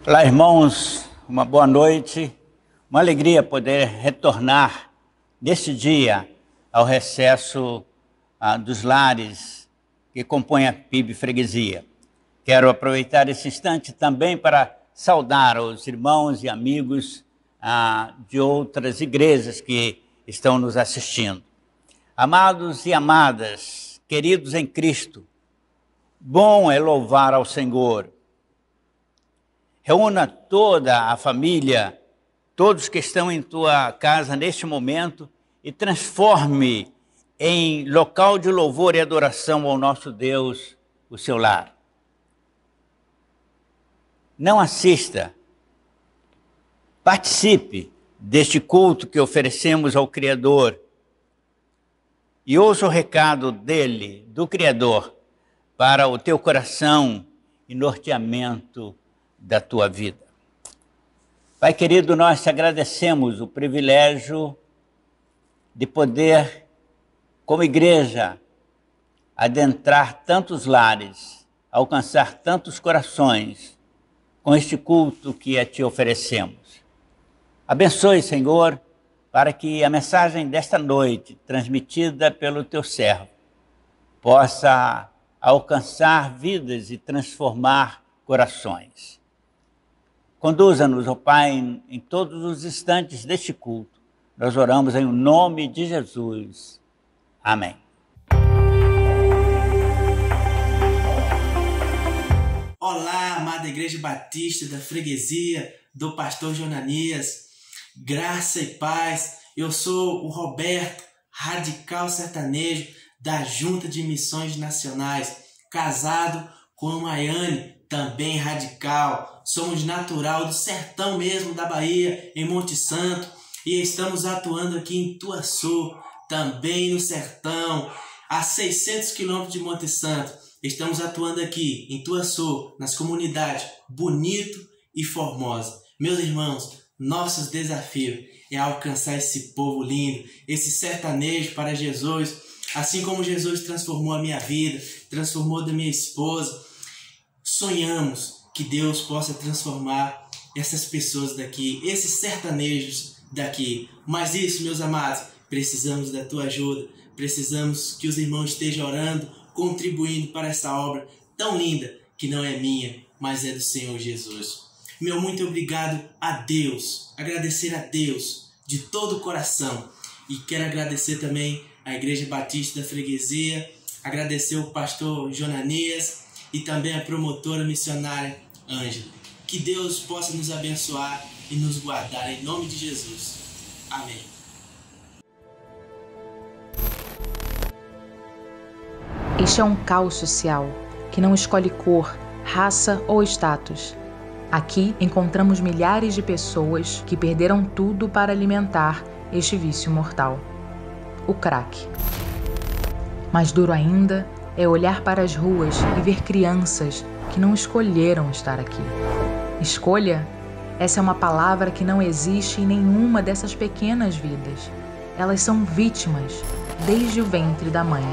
Olá, irmãos, uma boa noite, uma alegria poder retornar neste dia ao recesso dos lares que compõem a PIB Freguesia. Quero aproveitar esse instante também para saudar os irmãos e amigos de outras igrejas que estão nos assistindo. Amados e amadas, queridos em Cristo, bom é louvar ao Senhor. Reúna toda a família, todos que estão em tua casa neste momento e transforme em local de louvor e adoração ao nosso Deus o seu lar. Não assista, participe deste culto que oferecemos ao Criador e ouça o recado dele, do Criador, para o teu coração e norteamento da tua vida. Pai querido, nós te agradecemos o privilégio de poder, como igreja, adentrar tantos lares, alcançar tantos corações com este culto que a ti oferecemos. Abençoe, Senhor, para que a mensagem desta noite, transmitida pelo teu servo, possa alcançar vidas e transformar corações. Conduza-nos, ó Pai, em todos os instantes deste culto. Nós oramos em nome de Jesus. Amém. Olá, amada Igreja Batista da Freguesia, do pastor Jonanias. Graça e paz. Eu sou o Roberto, radical sertanejo da Junta de Missões Nacionais, casado com a Maiane, também radical. Somos natural do sertão mesmo da Bahia, em Monte Santo, e estamos atuando aqui em Tuaçu, também no sertão, a 600 quilômetros de Monte Santo. Estamos atuando aqui em Tuaçu, nas comunidades Bonito e Formosa. Meus irmãos, nossos desafios é alcançar esse povo lindo, esse sertanejo para Jesus, assim como Jesus transformou a minha vida, transformou da minha esposa. Sonhamos que Deus possa transformar essas pessoas daqui, esses sertanejos daqui. Mas isso, meus amados, precisamos da tua ajuda, precisamos que os irmãos estejam orando, contribuindo para essa obra tão linda, que não é minha, mas é do Senhor Jesus. Meu muito obrigado a Deus, agradecer a Deus de todo o coração. E quero agradecer também à Igreja Batista da Freguesia, agradecer o pastor Jonanias e também a promotora missionária Ângela. Que Deus possa nos abençoar e nos guardar em nome de Jesus. Amém. Este é um caos social que não escolhe cor, raça ou status. Aqui encontramos milhares de pessoas que perderam tudo para alimentar este vício mortal, o crack. Mais duro ainda é olhar para as ruas e ver crianças que não escolheram estar aqui. Escolha? Essa é uma palavra que não existe em nenhuma dessas pequenas vidas. Elas são vítimas desde o ventre da mãe.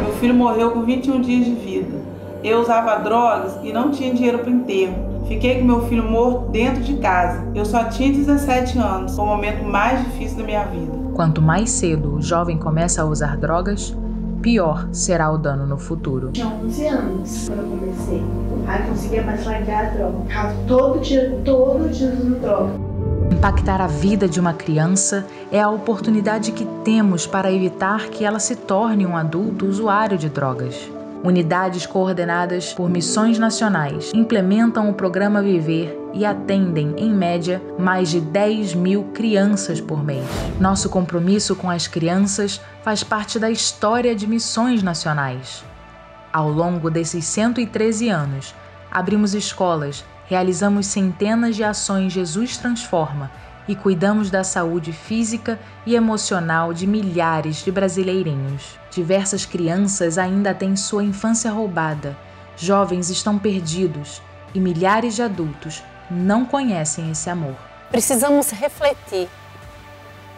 Meu filho morreu com 21 dias de vida. Eu usava drogas e não tinha dinheiro para o enterro. Fiquei com meu filho morto dentro de casa. Eu só tinha 17 anos. Foi o momento mais difícil da minha vida. Quanto mais cedo o jovem começa a usar drogas, pior será o dano no futuro. Tinha 11 anos quando eu comecei. Aí conseguia mais largar a droga. Ficava todo dia usando droga. Impactar a vida de uma criança é a oportunidade que temos para evitar que ela se torne um adulto usuário de drogas. Unidades coordenadas por missões nacionais implementam o programa Viver e atendem, em média, mais de 10.000 crianças por mês. Nosso compromisso com as crianças faz parte da história de missões nacionais. Ao longo desses 113 anos, abrimos escolas, realizamos centenas de ações Jesus Transforma e cuidamos da saúde física e emocional de milhares de brasileirinhos. Diversas crianças ainda têm sua infância roubada, jovens estão perdidos e milhares de adultos não conhecem esse amor. Precisamos refletir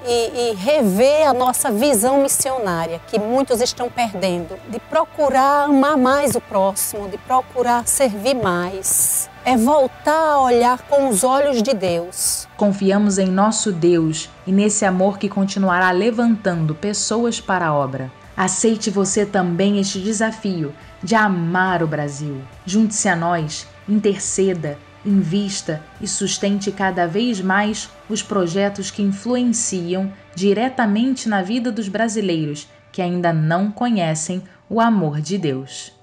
e rever a nossa visão missionária, que muitos estão perdendo, de procurar amar mais o próximo, de procurar servir mais. É voltar a olhar com os olhos de Deus. Confiamos em nosso Deus e nesse amor que continuará levantando pessoas para a obra. Aceite você também este desafio de amar o Brasil. Junte-se a nós, interceda, invista e sustente cada vez mais os projetos que influenciam diretamente na vida dos brasileiros que ainda não conhecem o amor de Deus.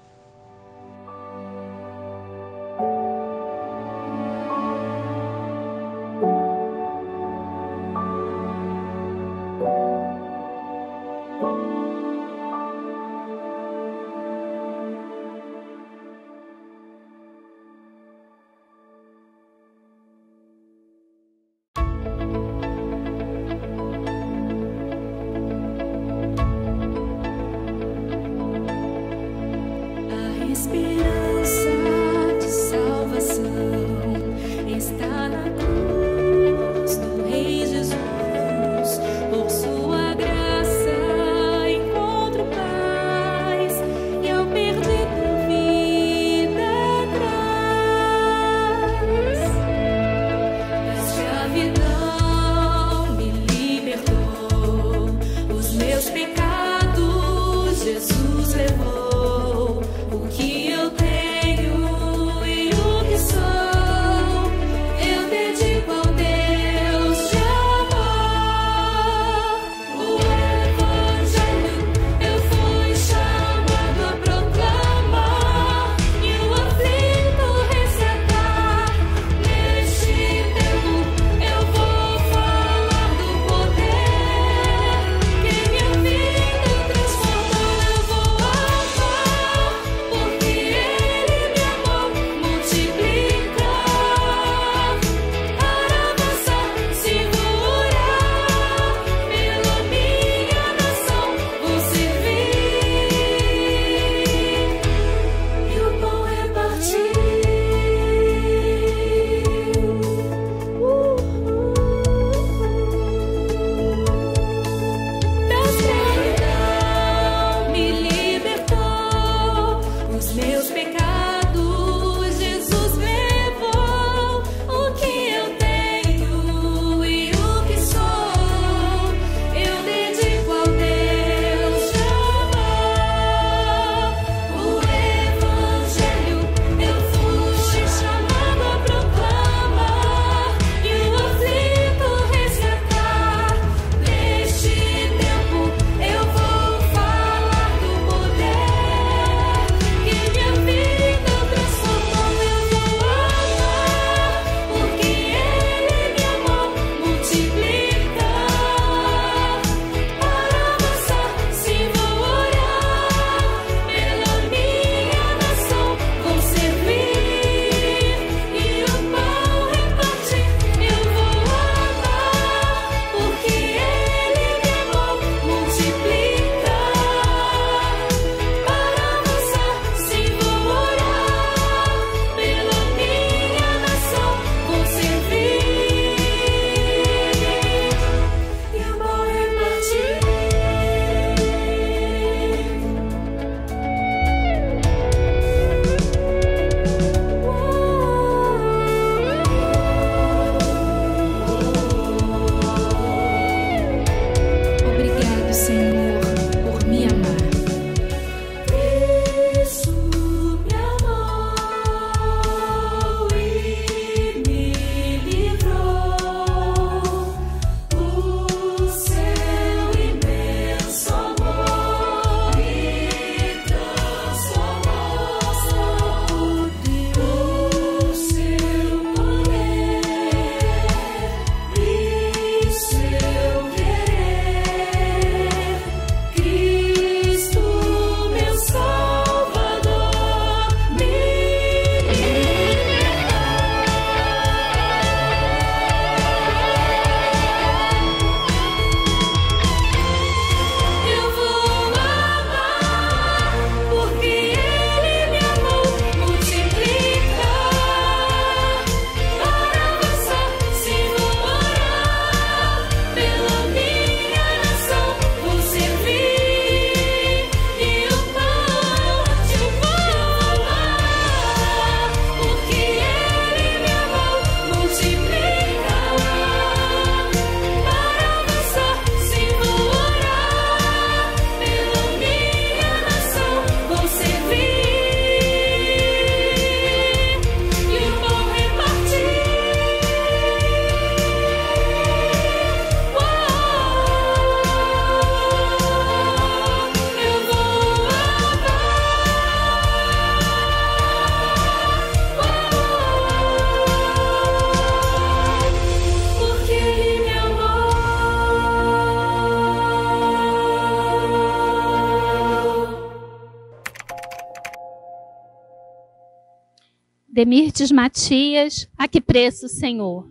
Demirtes Matias, a que preço, Senhor?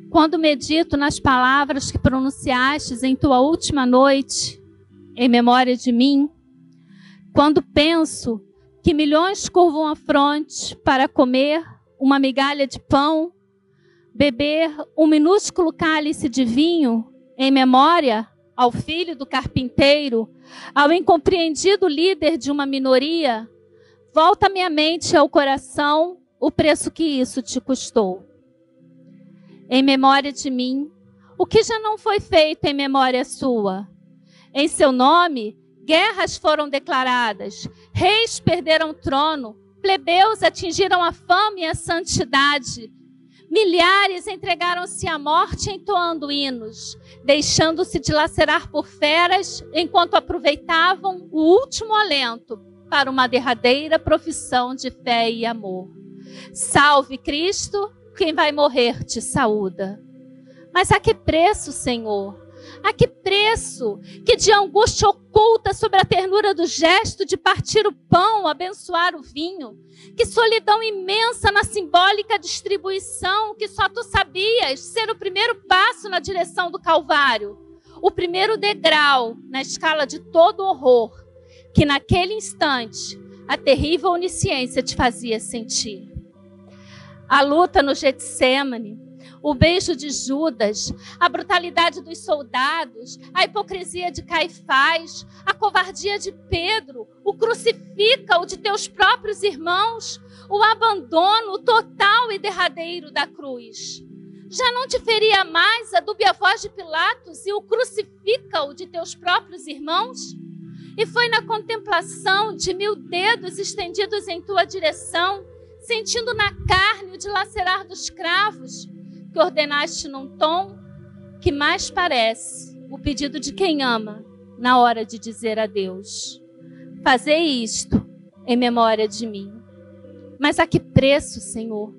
Quando medito nas palavras que pronunciastes em tua última noite, em memória de mim, quando penso que milhões curvam a fronte para comer uma migalha de pão, beber um minúsculo cálice de vinho, em memória ao filho do carpinteiro, ao incompreendido líder de uma minoria, volta à minha mente e ao coração o preço que isso te custou. Em memória de mim, o que já não foi feito em memória sua? Em seu nome, guerras foram declaradas, reis perderam o trono, plebeus atingiram a fama e a santidade. Milhares entregaram-se à morte entoando hinos, deixando-se dilacerar por feras enquanto aproveitavam o último alento para uma derradeira profissão de fé e amor. Salve Cristo, quem vai morrer te saúda. Mas a que preço, Senhor? A que preço? Que de angústia oculta sobre a ternura do gesto de partir o pão, abençoar o vinho. Que solidão imensa na simbólica distribuição que só tu sabias ser o primeiro passo na direção do Calvário. O primeiro degrau na escala de todo horror que naquele instante a terrível onisciência te fazia sentir. A luta no Getsêmani, o beijo de Judas, a brutalidade dos soldados, a hipocrisia de Caifás, a covardia de Pedro, o crucifica-o de teus próprios irmãos, o abandono total e derradeiro da cruz. Já não te feria mais a dúbia voz de Pilatos e o crucifica-o de teus próprios irmãos? E foi na contemplação de 1000 dedos estendidos em tua direção, sentindo na carne o dilacerar dos cravos, que ordenaste num tom que mais parece o pedido de quem ama na hora de dizer adeus. Fazei isto em memória de mim. Mas a que preço, Senhor?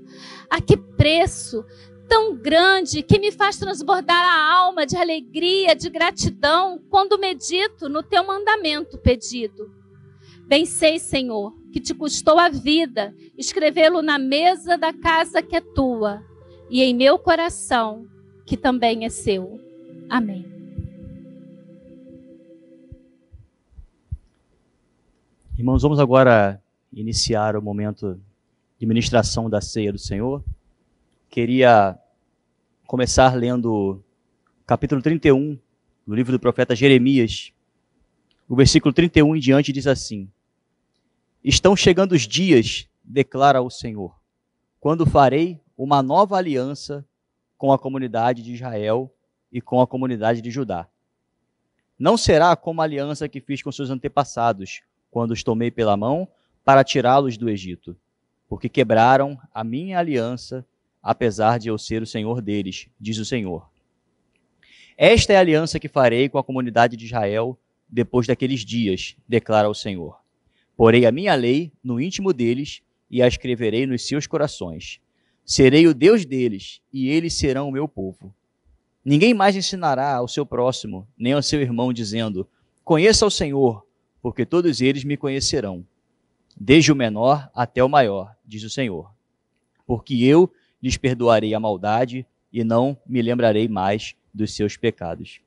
A que preço tão grande que me faz transbordar a alma de alegria, de gratidão, quando medito no teu mandamento pedido. Bem sei, Senhor, que te custou a vida escrevê-lo na mesa da casa que é tua e em meu coração, que também é seu. Amém. Irmãos, vamos agora iniciar o momento de ministração da ceia do Senhor. Queria começar lendo o capítulo 31 do livro do profeta Jeremias. O versículo 31 em diante diz assim: Estão chegando os dias, declara o Senhor, quando farei uma nova aliança com a comunidade de Israel e com a comunidade de Judá. Não será como a aliança que fiz com seus antepassados, quando os tomei pela mão para tirá-los do Egito, porque quebraram a minha aliança, apesar de eu ser o Senhor deles, diz o Senhor. Esta é a aliança que farei com a comunidade de Israel depois daqueles dias, declara o Senhor. Porei a minha lei no íntimo deles e a escreverei nos seus corações. Serei o Deus deles e eles serão o meu povo. Ninguém mais ensinará ao seu próximo, nem ao seu irmão, dizendo: Conheça o Senhor, porque todos eles me conhecerão, desde o menor até o maior, diz o Senhor. Porque eu lhes perdoarei a maldade e não me lembrarei mais dos seus pecados.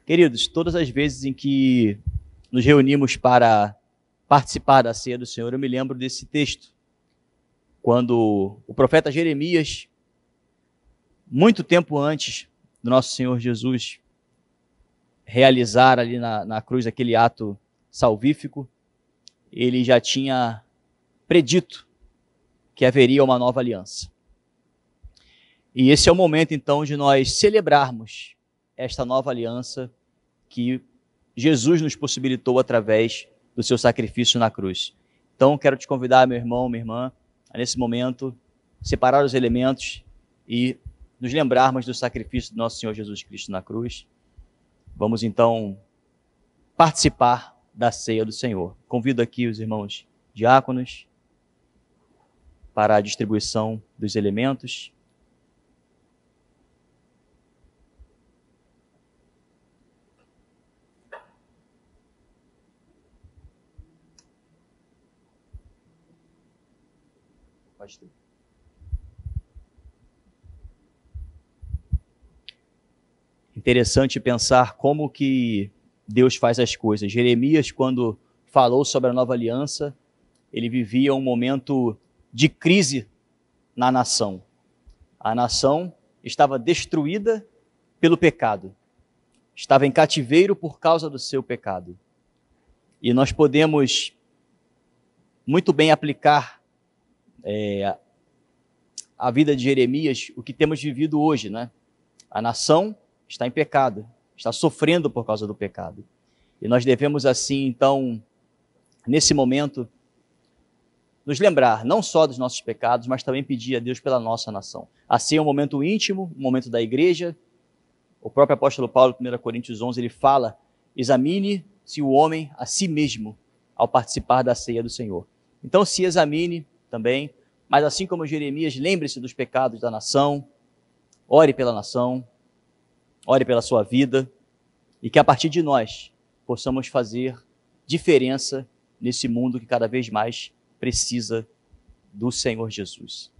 Queridos, todas as vezes em que nos reunimos para participar da ceia do Senhor, eu me lembro desse texto, quando o profeta Jeremias, muito tempo antes do nosso Senhor Jesus realizar ali na cruz aquele ato salvífico, ele já tinha predito que haveria uma nova aliança. E esse é o momento, então, de nós celebrarmos esta nova aliança que Jesus nos possibilitou através do seu sacrifício na cruz. Então, quero te convidar, meu irmão, minha irmã, a nesse momento separar os elementos e nos lembrarmos do sacrifício do nosso Senhor Jesus Cristo na cruz. Vamos, então, participar da ceia do Senhor. Convido aqui os irmãos diáconos para a distribuição dos elementos. pastor. Interessante pensar como que Deus faz as coisas. Jeremias, quando falou sobre a nova aliança, ele vivia um momento de crise na nação. A nação estava destruída pelo pecado. Estava em cativeiro por causa do seu pecado. E nós podemos muito bem aplicar a vida de Jeremias, o que temos vivido hoje, né? A nação está em pecado, está sofrendo por causa do pecado. E nós devemos assim, então, nesse momento, nos lembrar não só dos nossos pecados, mas também pedir a Deus pela nossa nação. Assim é um momento íntimo, um momento da igreja. O próprio apóstolo Paulo, em 1 Coríntios 11, ele fala: examine-se o homem a si mesmo ao participar da ceia do Senhor. Então se examine também, mas assim como Jeremias, lembre-se dos pecados da nação, ore pela nação, ore pela sua vida, e que a partir de nós possamos fazer diferença nesse mundo que cada vez mais precisa do Senhor Jesus.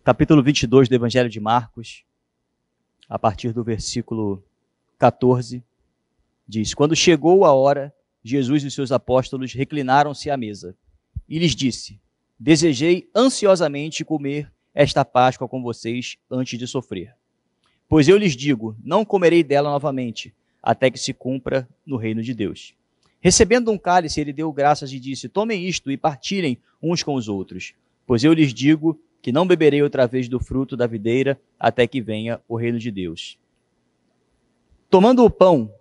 Capítulo 22 do Evangelho de Marcos, a partir do versículo 14, diz: quando chegou a hora, Jesus e os seus apóstolos reclinaram-se à mesa e lhes disse: desejei ansiosamente comer esta Páscoa com vocês antes de sofrer. Pois eu lhes digo, não comerei dela novamente, até que se cumpra no reino de Deus. Recebendo um cálice, ele deu graças e disse: tomem isto e partilhem uns com os outros, pois eu lhes digo que não beberei outra vez do fruto da videira até que venha o reino de Deus. Tomando o pão,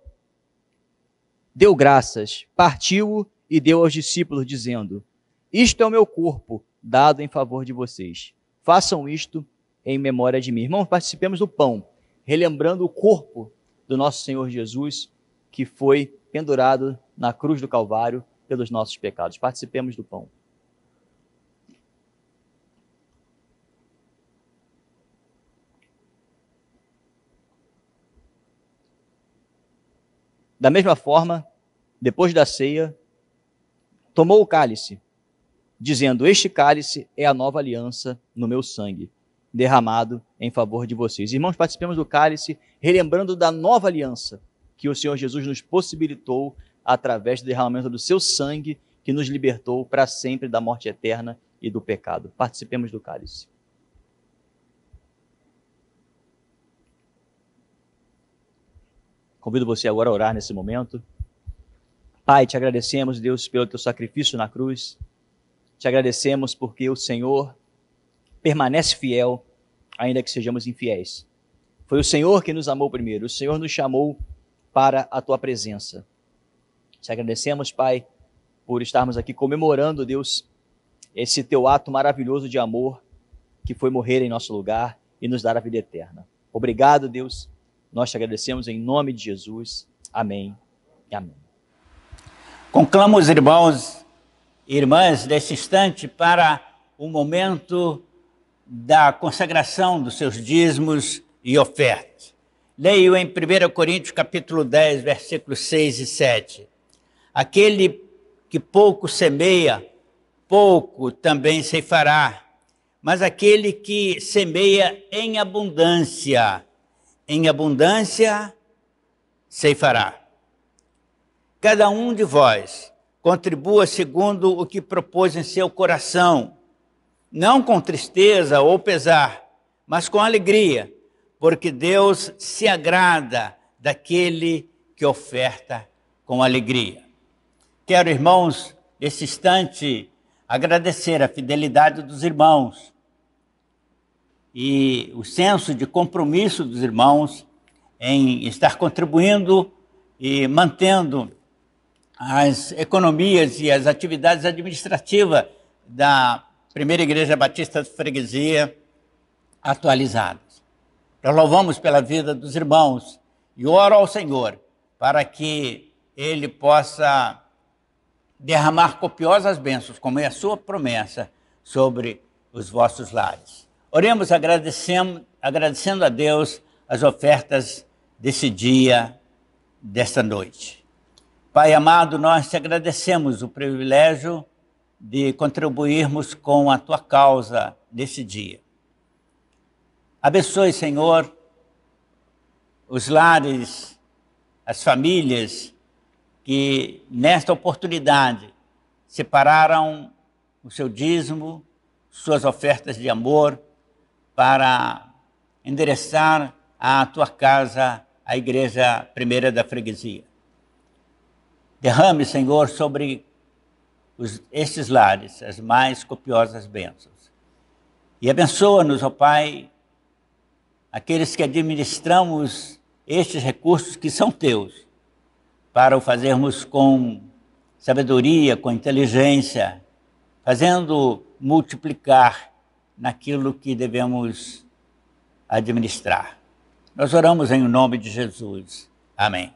deu graças, partiu-o e deu aos discípulos, dizendo: isto é o meu corpo, dado em favor de vocês. Façam isto em memória de mim. Irmãos, participemos do pão, relembrando o corpo do nosso Senhor Jesus, que foi pendurado na cruz do Calvário pelos nossos pecados. Participemos do pão. Da mesma forma, depois da ceia, tomou o cálice, dizendo: este cálice é a nova aliança no meu sangue, derramado em favor de vocês. Irmãos, participemos do cálice, relembrando da nova aliança que o Senhor Jesus nos possibilitou através do derramamento do seu sangue, que nos libertou para sempre da morte eterna e do pecado. Participemos do cálice. Convido você agora a orar nesse momento. Pai, te agradecemos, Deus, pelo teu sacrifício na cruz. Te agradecemos porque o Senhor permanece fiel, ainda que sejamos infiéis. Foi o Senhor que nos amou primeiro. O Senhor nos chamou para a tua presença. Te agradecemos, Pai, por estarmos aqui comemorando, Deus, esse teu ato maravilhoso de amor que foi morrer em nosso lugar e nos dar a vida eterna. Obrigado, Deus. Nós te agradecemos em nome de Jesus. Amém e amém. Conclamo os irmãos e irmãs desse instante para o momento da consagração dos seus dízimos e ofertas. Leio em 1 Coríntios capítulo 10, versículos 6 e 7. Aquele que pouco semeia, pouco também ceifará, mas aquele que semeia em abundância ceifará. Cada um de vós contribua segundo o que propôs em seu coração, não com tristeza ou pesar, mas com alegria, porque Deus se agrada daquele que oferta com alegria. Quero, irmãos, nesse instante, agradecer a fidelidade dos irmãos e o senso de compromisso dos irmãos em estar contribuindo e mantendo as economias e as atividades administrativas da Primeira Igreja Batista de Freguesia atualizadas. Nós louvamos pela vida dos irmãos e oro ao Senhor para que Ele possa derramar copiosas bênçãos, como é a sua promessa, sobre os vossos lares. Oremos agradecendo a Deus as ofertas desse dia, desta noite. Pai amado, nós te agradecemos o privilégio de contribuirmos com a tua causa nesse dia. Abençoe, Senhor, os lares, as famílias que nesta oportunidade separaram o seu dízimo, suas ofertas de amor para endereçar à tua casa, a Igreja Primeira da Freguesia. Derrame, Senhor, sobre estes lares as mais copiosas bênçãos. E abençoa-nos, ó Pai, aqueles que administramos estes recursos que são teus, para o fazermos com sabedoria, com inteligência, fazendo multiplicar naquilo que devemos administrar. Nós oramos em nome de Jesus. Amém.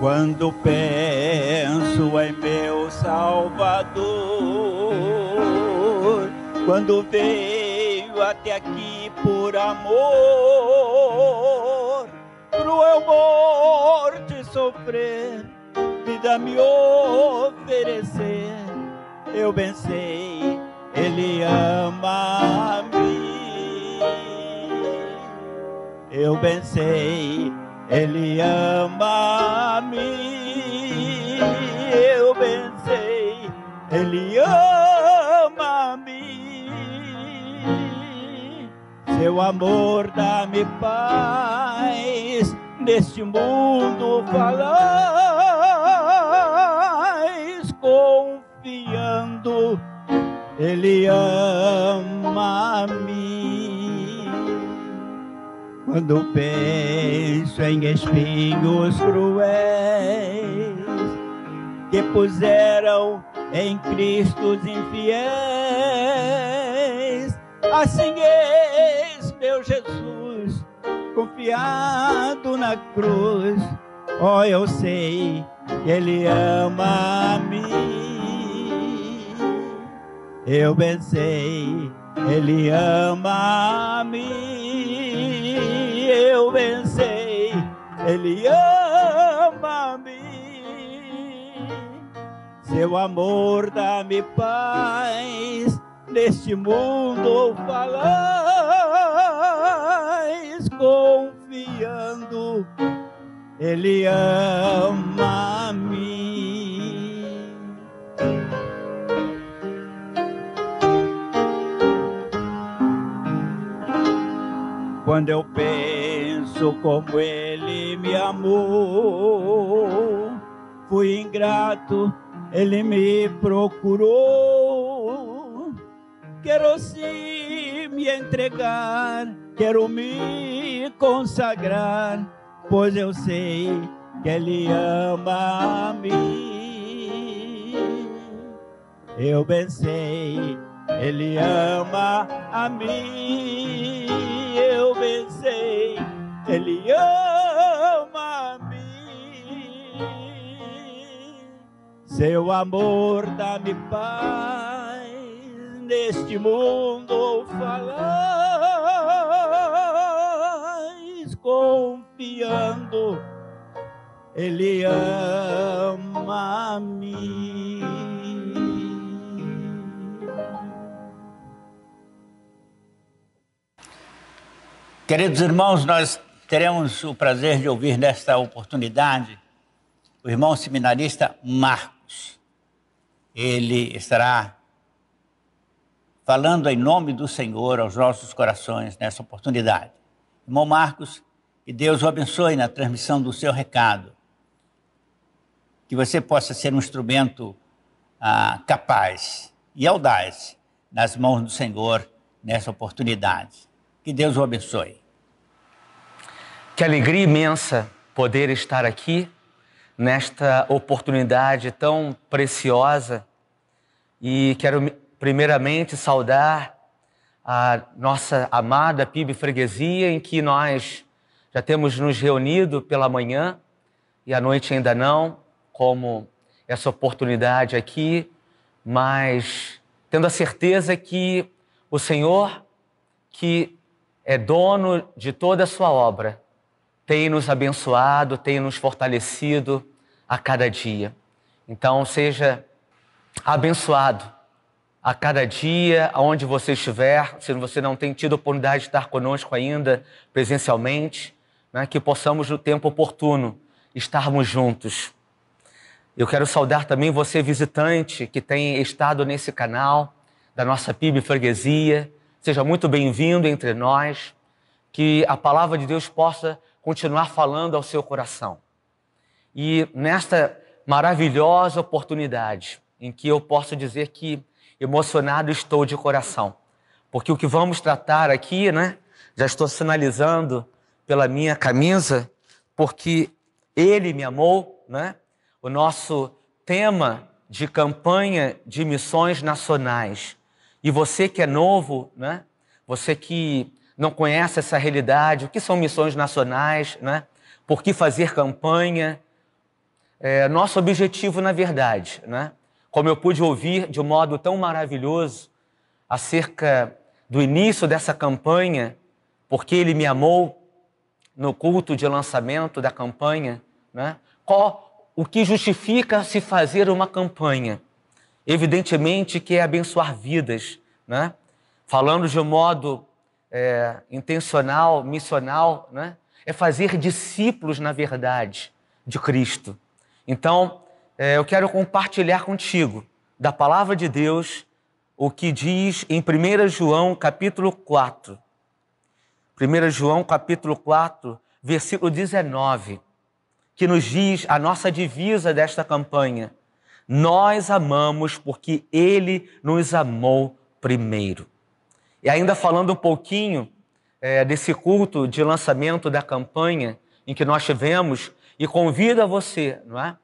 Quando penso em meu Salvador, quando veio até aqui por amor, cruel morte sofrer, vida me oferecer, eu bem sei, Ele ama-me. Eu bem sei, Ele ama-me. Eu bem sei, Ele ama-me. Seu amor dá-me paz, neste mundo falais, confiando, Ele ama-me. Quando penso em espinhos cruéis que puseram em Cristo os infiéis, assim eis meu Jesus confiado na cruz. Oh, eu sei que Ele ama-me. Eu bem sei, Ele ama-me. Eu bem sei, Ele ama-me. Seu amor dá-me paz, neste mundo falais, confiando, Ele ama-me. Quando eu penso como Ele me amou, fui ingrato, Ele me procurou. Quero sim me entregar, quero me consagrar, pois eu sei que Ele ama-me. Eu bem sei, Ele ama a mim. Eu bem sei, Ele ama-me. Seu amor dá-me paz, neste mundo falais, confiando, Ele ama-me. Queridos irmãos, nós teremos o prazer de ouvir nesta oportunidade o irmão seminarista Marcos. Ele estará falando em nome do Senhor aos nossos corações nessa oportunidade. Irmão Marcos, que Deus o abençoe na transmissão do seu recado. Que você possa ser um instrumento capaz e audaz nas mãos do Senhor nessa oportunidade. Que Deus o abençoe. Que alegria imensa poder estar aqui nesta oportunidade tão preciosa. E quero primeiramente saudar a nossa amada PIB Freguesia, em que nós já temos nos reunido pela manhã e à noite ainda não, como essa oportunidade aqui, mas tendo a certeza que o Senhor, que é dono de toda a sua obra, tem nos abençoado, tem nos fortalecido a cada dia. Então, seja abençoado a cada dia, aonde você estiver, se você não tem tido a oportunidade de estar conosco ainda presencialmente, né, que possamos, no tempo oportuno, estarmos juntos. Eu quero saudar também você, visitante, que tem estado nesse canal da nossa PIB Freguesia. Seja muito bem-vindo entre nós, que a palavra de Deus possa continuar falando ao seu coração. E nesta maravilhosa oportunidade, em que eu posso dizer que emocionado estou de coração, porque o que vamos tratar aqui, né, já estou sinalizando pela minha camisa, porque Ele me amou, né? O nosso tema de campanha de missões nacionais. E você que é novo, né? Você que não conhece essa realidade, o que são missões nacionais, né? Por que fazer campanha? Nosso objetivo, na verdade, né? Como eu pude ouvir de um modo tão maravilhoso acerca do início dessa campanha, porque Ele me amou, no culto de lançamento da campanha, né? O que justifica se fazer uma campanha? Evidentemente que é abençoar vidas, né? Falando de um modo intencional, missional, né? É fazer discípulos, na verdade, de Cristo. Então, eu quero compartilhar contigo da palavra de Deus o que diz em 1 João capítulo 4. 1 João capítulo 4, versículo 19, que nos diz a nossa divisa desta campanha: nós amamos porque Ele nos amou primeiro. E ainda falando um pouquinho desse culto de lançamento da campanha em que nós tivemos, e convido a você, não é?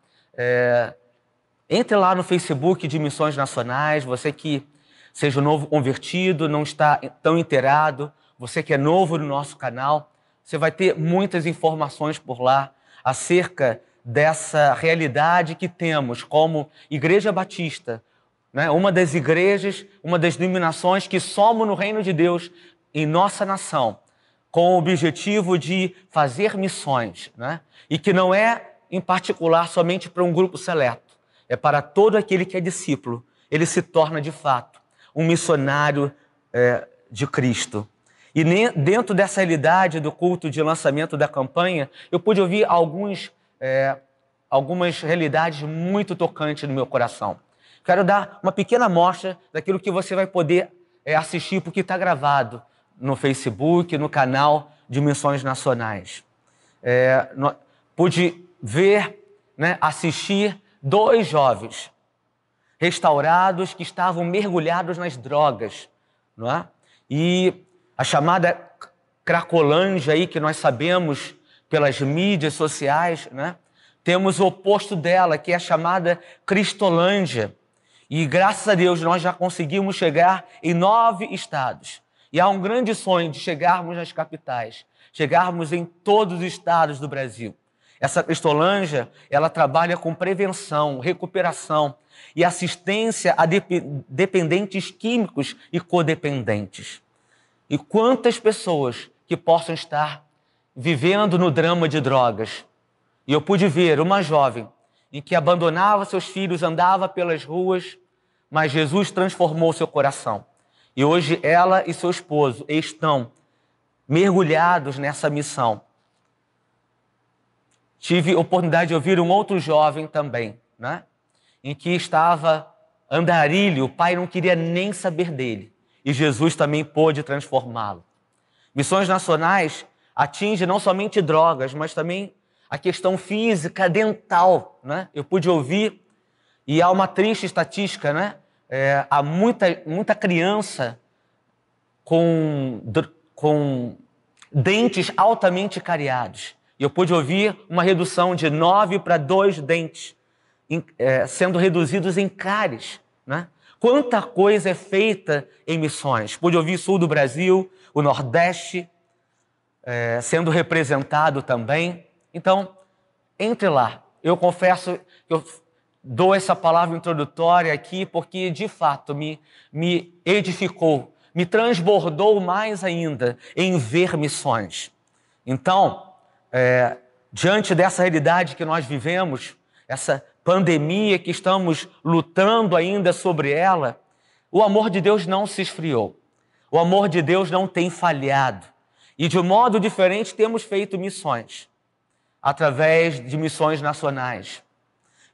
Entre lá no Facebook de Missões Nacionais, você que seja um novo convertido, não está tão inteirado, você que é novo no nosso canal, você vai ter muitas informações por lá acerca dessa realidade que temos como Igreja Batista, né? Uma das igrejas, uma das denominações que somos no reino de Deus em nossa nação, com o objetivo de fazer missões, né? E que não é, em particular, somente para um grupo seleto, é para todo aquele que é discípulo. Ele se torna, de fato, um missionário de Cristo. E dentro dessa realidade do culto de lançamento da campanha, eu pude ouvir algumas realidades muito tocantes no meu coração. Quero dar uma pequena amostra daquilo que você vai poder assistir, porque está gravado no Facebook, no canal de Missões Nacionais. Pude ver, né, assistir 2 jovens restaurados que estavam mergulhados nas drogas, não é? E a chamada Cracolândia aí, que nós sabemos pelas mídias sociais, né? Temos o oposto dela, que é a chamada Cristolândia. E graças a Deus nós já conseguimos chegar em 9 estados. E há um grande sonho de chegarmos nas capitais, chegarmos em todos os estados do Brasil. Essa Cristolândia, ela trabalha com prevenção, recuperação e assistência a dependentes químicos e codependentes. E quantas pessoas que possam estar vivendo no drama de drogas. E eu pude ver uma jovem em que abandonava seus filhos, andava pelas ruas, mas Jesus transformou seu coração. E hoje ela e seu esposo estão mergulhados nessa missão. Tive a oportunidade de ouvir um outro jovem também, né? Em que estava andarilho, o pai não queria nem saber dele. E Jesus também pôde transformá-lo. Missões Nacionais atinge não somente drogas, mas também a questão física, dental, né? Eu pude ouvir, e há uma triste estatística, né? Há muita criança com dentes altamente cariados. E eu pude ouvir uma redução de 9 para 2 dentes, sendo reduzidos em cáries, né? Quanta coisa é feita em missões. Pude ouvir sul do Brasil, o Nordeste, sendo representado também. Então, entre lá. Eu confesso que eu dou essa palavra introdutória aqui porque, de fato, me edificou, me transbordou mais ainda em ver missões. Então, diante dessa realidade que nós vivemos, essa pandemia que estamos lutando ainda sobre ela, o amor de Deus não se esfriou. O amor de Deus não tem falhado. E de um modo diferente temos feito missões, através de missões nacionais.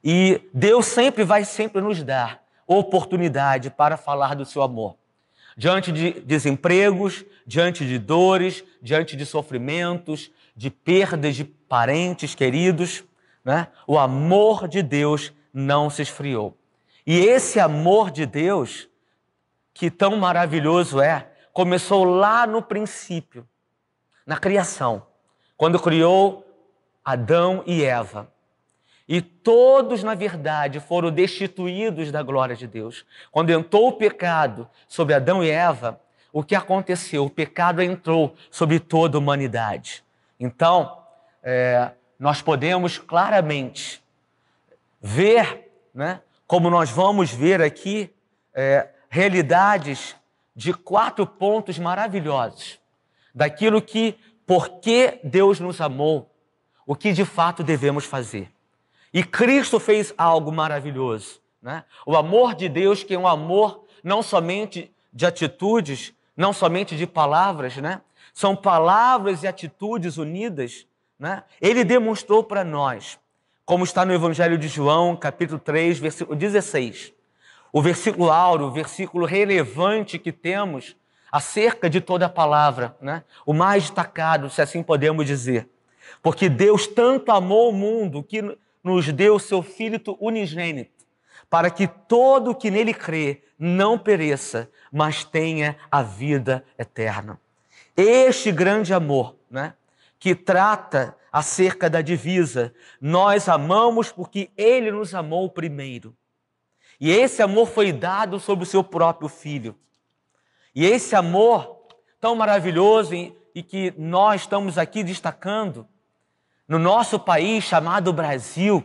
E Deus vai sempre nos dar oportunidade para falar do seu amor. Diante de desempregos, diante de dores, diante de sofrimentos, de perdas de parentes queridos, né? O amor de Deus não se esfriou. E esse amor de Deus, que tão maravilhoso começou lá no princípio, na criação, quando criou Adão e Eva. E todos, na verdade, foram destituídos da glória de Deus. Quando entrou o pecado sobre Adão e Eva, o que aconteceu? O pecado entrou sobre toda a humanidade. Então, nós podemos claramente ver, né, como nós vamos ver aqui, realidades de 4 pontos maravilhosos. Daquilo que, porque Deus nos amou, o que de fato devemos fazer. E Cristo fez algo maravilhoso, né? O amor de Deus, que é um amor não somente de atitudes, não somente de palavras, né? São palavras e atitudes unidas, né? Ele demonstrou para nós, como está no Evangelho de João, capítulo 3, versículo 16. O versículo áureo, o versículo relevante que temos acerca de toda a palavra, né? O mais destacado, se assim podemos dizer. Porque Deus tanto amou o mundo que nos deu o seu Filho unigênito, para que todo o que nele crê não pereça, mas tenha a vida eterna. Este grande amor, né, que trata acerca da divisa, nós amamos porque ele nos amou primeiro. E esse amor foi dado sobre o seu próprio Filho. E esse amor tão maravilhoso e que nós estamos aqui destacando, no nosso país chamado Brasil,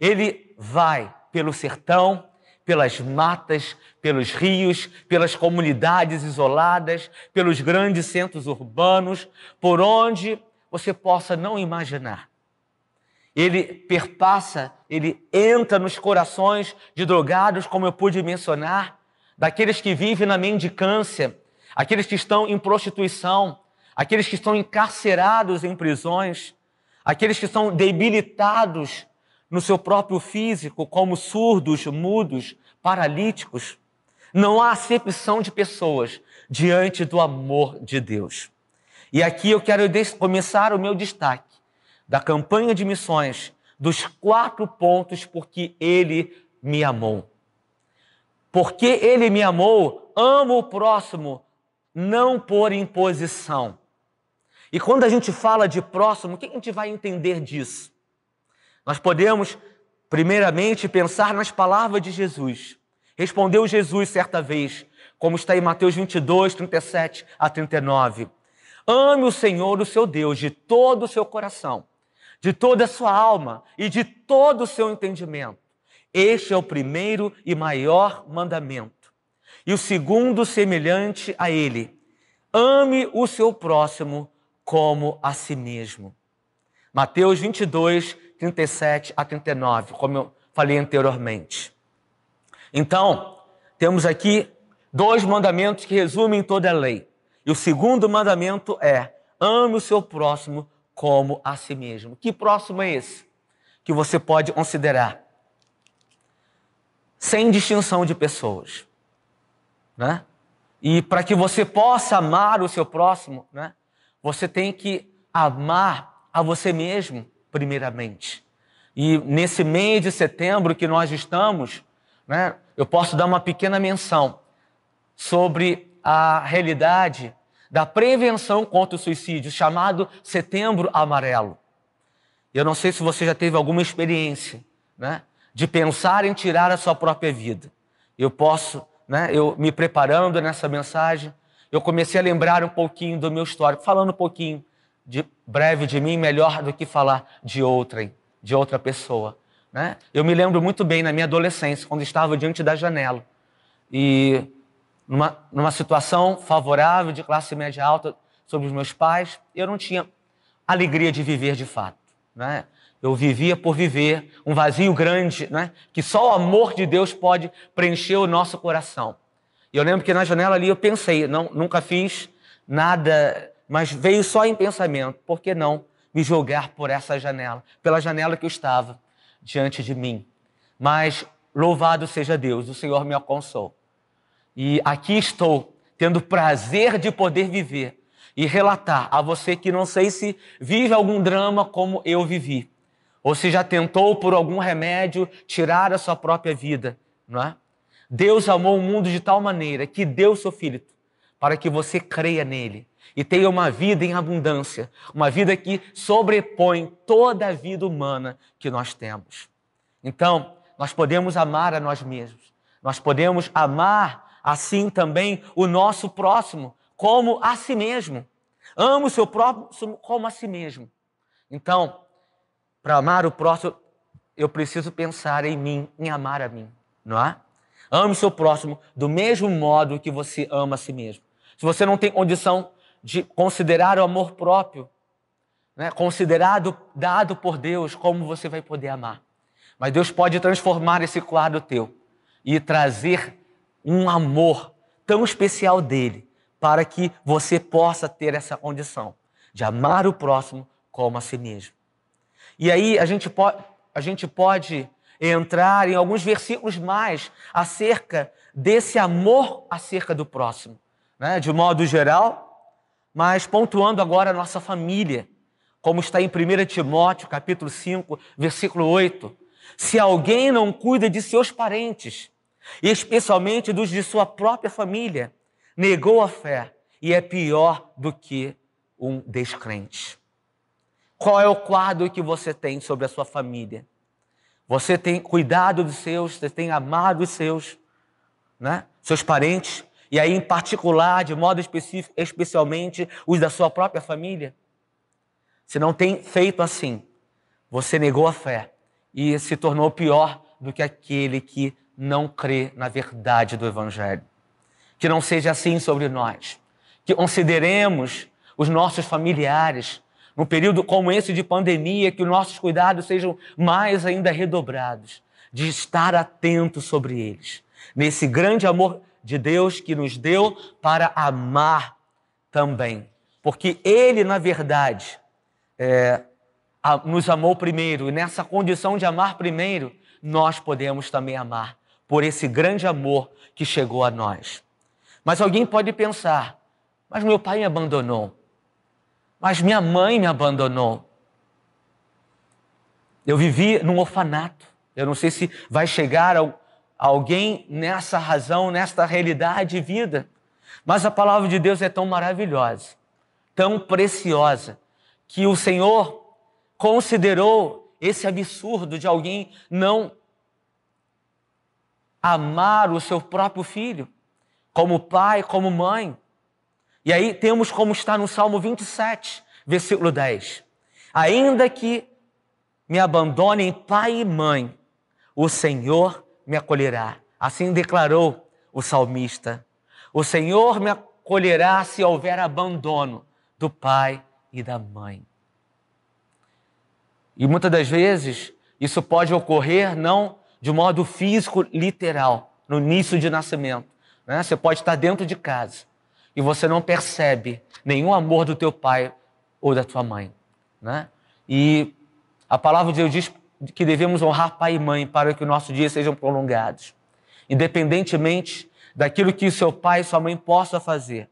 ele vai pelo sertão, pelas matas, pelos rios, pelas comunidades isoladas, pelos grandes centros urbanos, por onde você possa não imaginar. Ele perpassa, ele entra nos corações de drogados, como eu pude mencionar, daqueles que vivem na mendicância, aqueles que estão em prostituição, aqueles que estão encarcerados em prisões, aqueles que estão debilitados no seu próprio físico, como surdos, mudos, paralíticos. Não há acepção de pessoas diante do amor de Deus. E aqui eu quero começar o meu destaque da campanha de missões, dos 4 pontos porque Ele me amou. Porque Ele me amou, amo o próximo, não por imposição. E quando a gente fala de próximo, o que a gente vai entender disso? Nós podemos, primeiramente, pensar nas palavras de Jesus. Respondeu Jesus certa vez, como está em Mateus 22, 37 a 39. Ame o Senhor, o seu Deus, de todo o seu coração, de toda a sua alma e de todo o seu entendimento. Este é o primeiro e maior mandamento. E o segundo, semelhante a ele. Ame o seu próximo como a si mesmo. Mateus 22, 37 a 39, como eu falei anteriormente. Então, temos aqui 2 mandamentos que resumem toda a lei. E o segundo mandamento é: ame o seu próximo como a si mesmo. Que próximo é esse? Que você pode considerar sem distinção de pessoas, né? E para que você possa amar o seu próximo, né, você tem que amar a você mesmo, primeiramente. E nesse mês de setembro que nós estamos, né, eu posso dar uma pequena menção sobre a realidade da prevenção contra o suicídio, chamado Setembro Amarelo. Eu não sei se você já teve alguma experiência, né, de pensar em tirar a sua própria vida. Eu posso, né, eu me preparando nessa mensagem, eu comecei a lembrar um pouquinho do meu histórico, falando um pouquinho breve de mim, melhor do que falar de outra pessoa, né? Eu me lembro muito bem na minha adolescência, quando estava diante da janela e numa situação favorável de classe média alta sobre os meus pais, eu não tinha alegria de viver de fato, né? Eu vivia por viver um vazio grande, né, que só o amor de Deus pode preencher o nosso coração. E eu lembro que na janela ali eu pensei, nunca fiz nada, mas veio só em pensamento, por que não me jogar por essa janela, pela janela que eu estava diante de mim? Mas louvado seja Deus, o Senhor me alcançou. E aqui estou, tendo o prazer de poder viver e relatar a você que não sei se vive algum drama como eu vivi, ou se já tentou por algum remédio tirar a sua própria vida, não é? Deus amou o mundo de tal maneira que deu o seu Filho para que você creia nele e tenha uma vida em abundância, uma vida que sobrepõe toda a vida humana que nós temos. Então, nós podemos amar a nós mesmos, nós podemos amar assim também o nosso próximo, como a si mesmo. Ame o seu próximo como a si mesmo. Então, para amar o próximo, eu preciso pensar em mim, em amar a mim, não é? Ame o seu próximo do mesmo modo que você ama a si mesmo. Se você não tem condição de considerar o amor próprio, né, considerado, dado por Deus, como você vai poder amar? Mas Deus pode transformar esse quadro teu e trazer um amor tão especial dele para que você possa ter essa condição de amar o próximo como a si mesmo. E aí a gente pode entrar em alguns versículos mais acerca desse amor acerca do próximo, né? De modo geral, mas pontuando agora a nossa família, como está em 1 Timóteo, capítulo 5, versículo 8. Se alguém não cuida de seus parentes, especialmente dos de sua própria família, negou a fé e é pior do que um descrente. Qual é o quadro que você tem sobre a sua família? Você tem cuidado dos seus, você tem amado os seus, né? Seus parentes, e aí em particular, de modo específico, especialmente os da sua própria família? Se não tem feito assim, você negou a fé e se tornou pior do que aquele que não crê na verdade do Evangelho. Que não seja assim sobre nós. Que consideremos os nossos familiares, num período como esse de pandemia, que os nossos cuidados sejam mais ainda redobrados, de estar atentos sobre eles. Nesse grande amor de Deus que nos deu para amar também. Porque Ele, na verdade, nos amou primeiro. E nessa condição de amar primeiro, nós podemos também amar por esse grande amor que chegou a nós. Mas alguém pode pensar, mas meu pai me abandonou. Mas minha mãe me abandonou. Eu vivi num orfanato. Eu não sei se vai chegar alguém nessa razão, nesta realidade de vida. Mas a palavra de Deus é tão maravilhosa, tão preciosa, que o Senhor considerou esse absurdo de alguém não amar o seu próprio filho, como pai, como mãe. E aí temos como está no Salmo 27, versículo 10. Ainda que me abandonem pai e mãe, o Senhor me acolherá. Assim declarou o salmista. O Senhor me acolherá se houver abandono do pai e da mãe. E muitas das vezes isso pode ocorrer não de modo físico, literal, no início de nascimento, né? Você pode estar dentro de casa e você não percebe nenhum amor do teu pai ou da tua mãe, né? E a palavra de Deus diz que devemos honrar pai e mãe para que os nossos dias sejam prolongados. Independentemente daquilo que o seu pai e sua mãe possam fazer,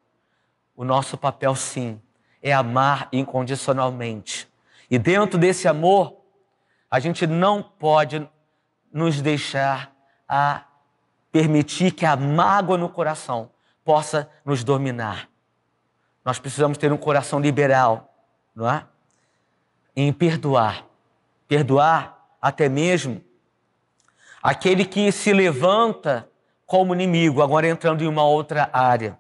o nosso papel, sim, é amar incondicionalmente. E dentro desse amor, a gente não pode nos deixar a permitir que a mágoa no coração possa nos dominar. Nós precisamos ter um coração liberal, não é? Em perdoar. Perdoar até mesmo aquele que se levanta como inimigo, agora entrando em uma outra área.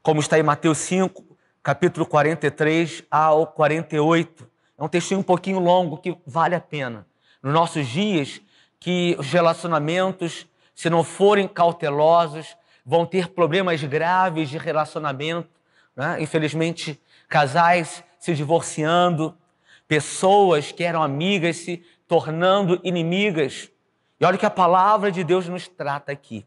Como está em Mateus 5, capítulo 43 ao 48. É um textinho um pouquinho longo que vale a pena. Nos nossos dias, que os relacionamentos, se não forem cautelosos, vão ter problemas graves de relacionamento, né? Infelizmente, casais se divorciando, pessoas que eram amigas se tornando inimigas. E olha o que a palavra de Deus nos trata aqui.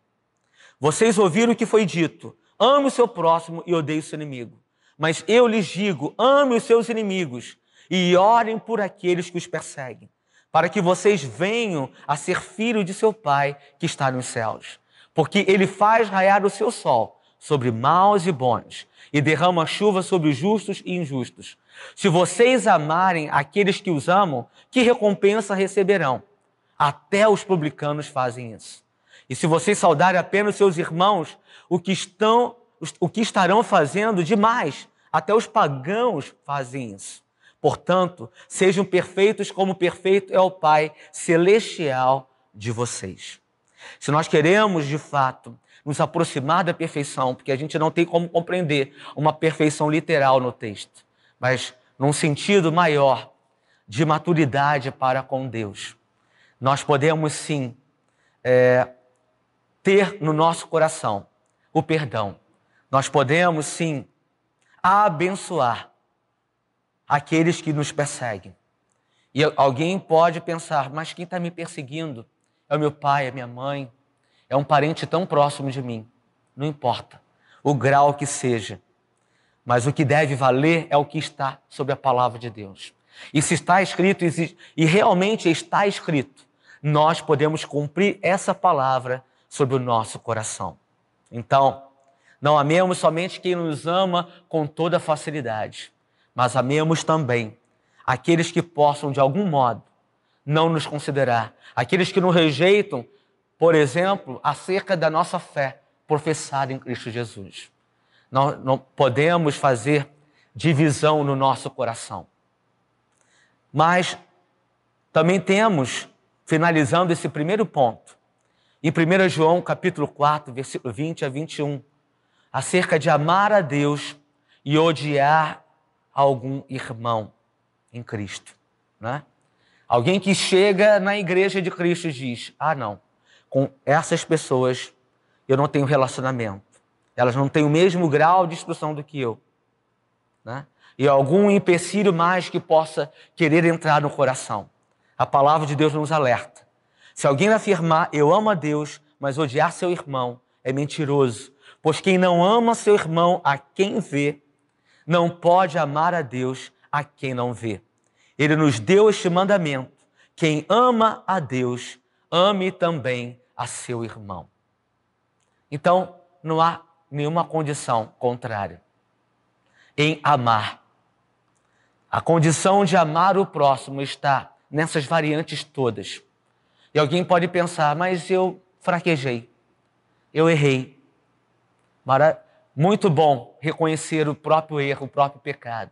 Vocês ouviram o que foi dito: ame o seu próximo e odeie o seu inimigo. Mas eu lhes digo, ame os seus inimigos e orem por aqueles que os perseguem, para que vocês venham a ser filhos de seu Pai que está nos céus. Porque Ele faz raiar o seu sol sobre maus e bons e derrama chuva sobre os justos e injustos. Se vocês amarem aqueles que os amam, que recompensa receberão? Até os publicanos fazem isso. E se vocês saudarem apenas seus irmãos, o que estarão fazendo demais? Até os pagãos fazem isso. Portanto, sejam perfeitos como perfeito é o Pai celestial de vocês. Se nós queremos, de fato, nos aproximar da perfeição, porque a gente não tem como compreender uma perfeição literal no texto, mas num sentido maior de maturidade para com Deus, nós podemos sim ter no nosso coração o perdão. Nós podemos sim abençoar aqueles que nos perseguem. E alguém pode pensar, mas quem está me perseguindo é o meu pai, é minha mãe, é um parente tão próximo de mim. Não importa o grau que seja, mas o que deve valer é o que está sobre a palavra de Deus. E se está escrito, e realmente está escrito, nós podemos cumprir essa palavra sobre o nosso coração. Então, não amemos somente quem nos ama com toda facilidade, mas amemos também aqueles que possam, de algum modo, não nos considerar. Aqueles que nos rejeitam, por exemplo, acerca da nossa fé professada em Cristo Jesus. Não podemos fazer divisão no nosso coração. Mas também temos, finalizando esse primeiro ponto, em 1 João capítulo 4, versículo 20 a 21, acerca de amar a Deus e odiar algum irmão em Cristo, né? Alguém que chega na igreja de Cristo e diz, não, com essas pessoas eu não tenho relacionamento, elas não têm o mesmo grau de instrução do que eu, né? E algum empecilho mais que possa querer entrar no coração. A palavra de Deus nos alerta. Se alguém afirmar, eu amo a Deus, mas odiar seu irmão, é mentiroso. Pois quem não ama seu irmão a quem vê, não pode amar a Deus a quem não vê. Ele nos deu este mandamento: quem ama a Deus, ame também a seu irmão. Então, não há nenhuma condição contrária em amar. A condição de amar o próximo está nessas variantes todas. E alguém pode pensar, mas eu fraquejei, eu errei. Muito bom reconhecer o próprio erro, o próprio pecado.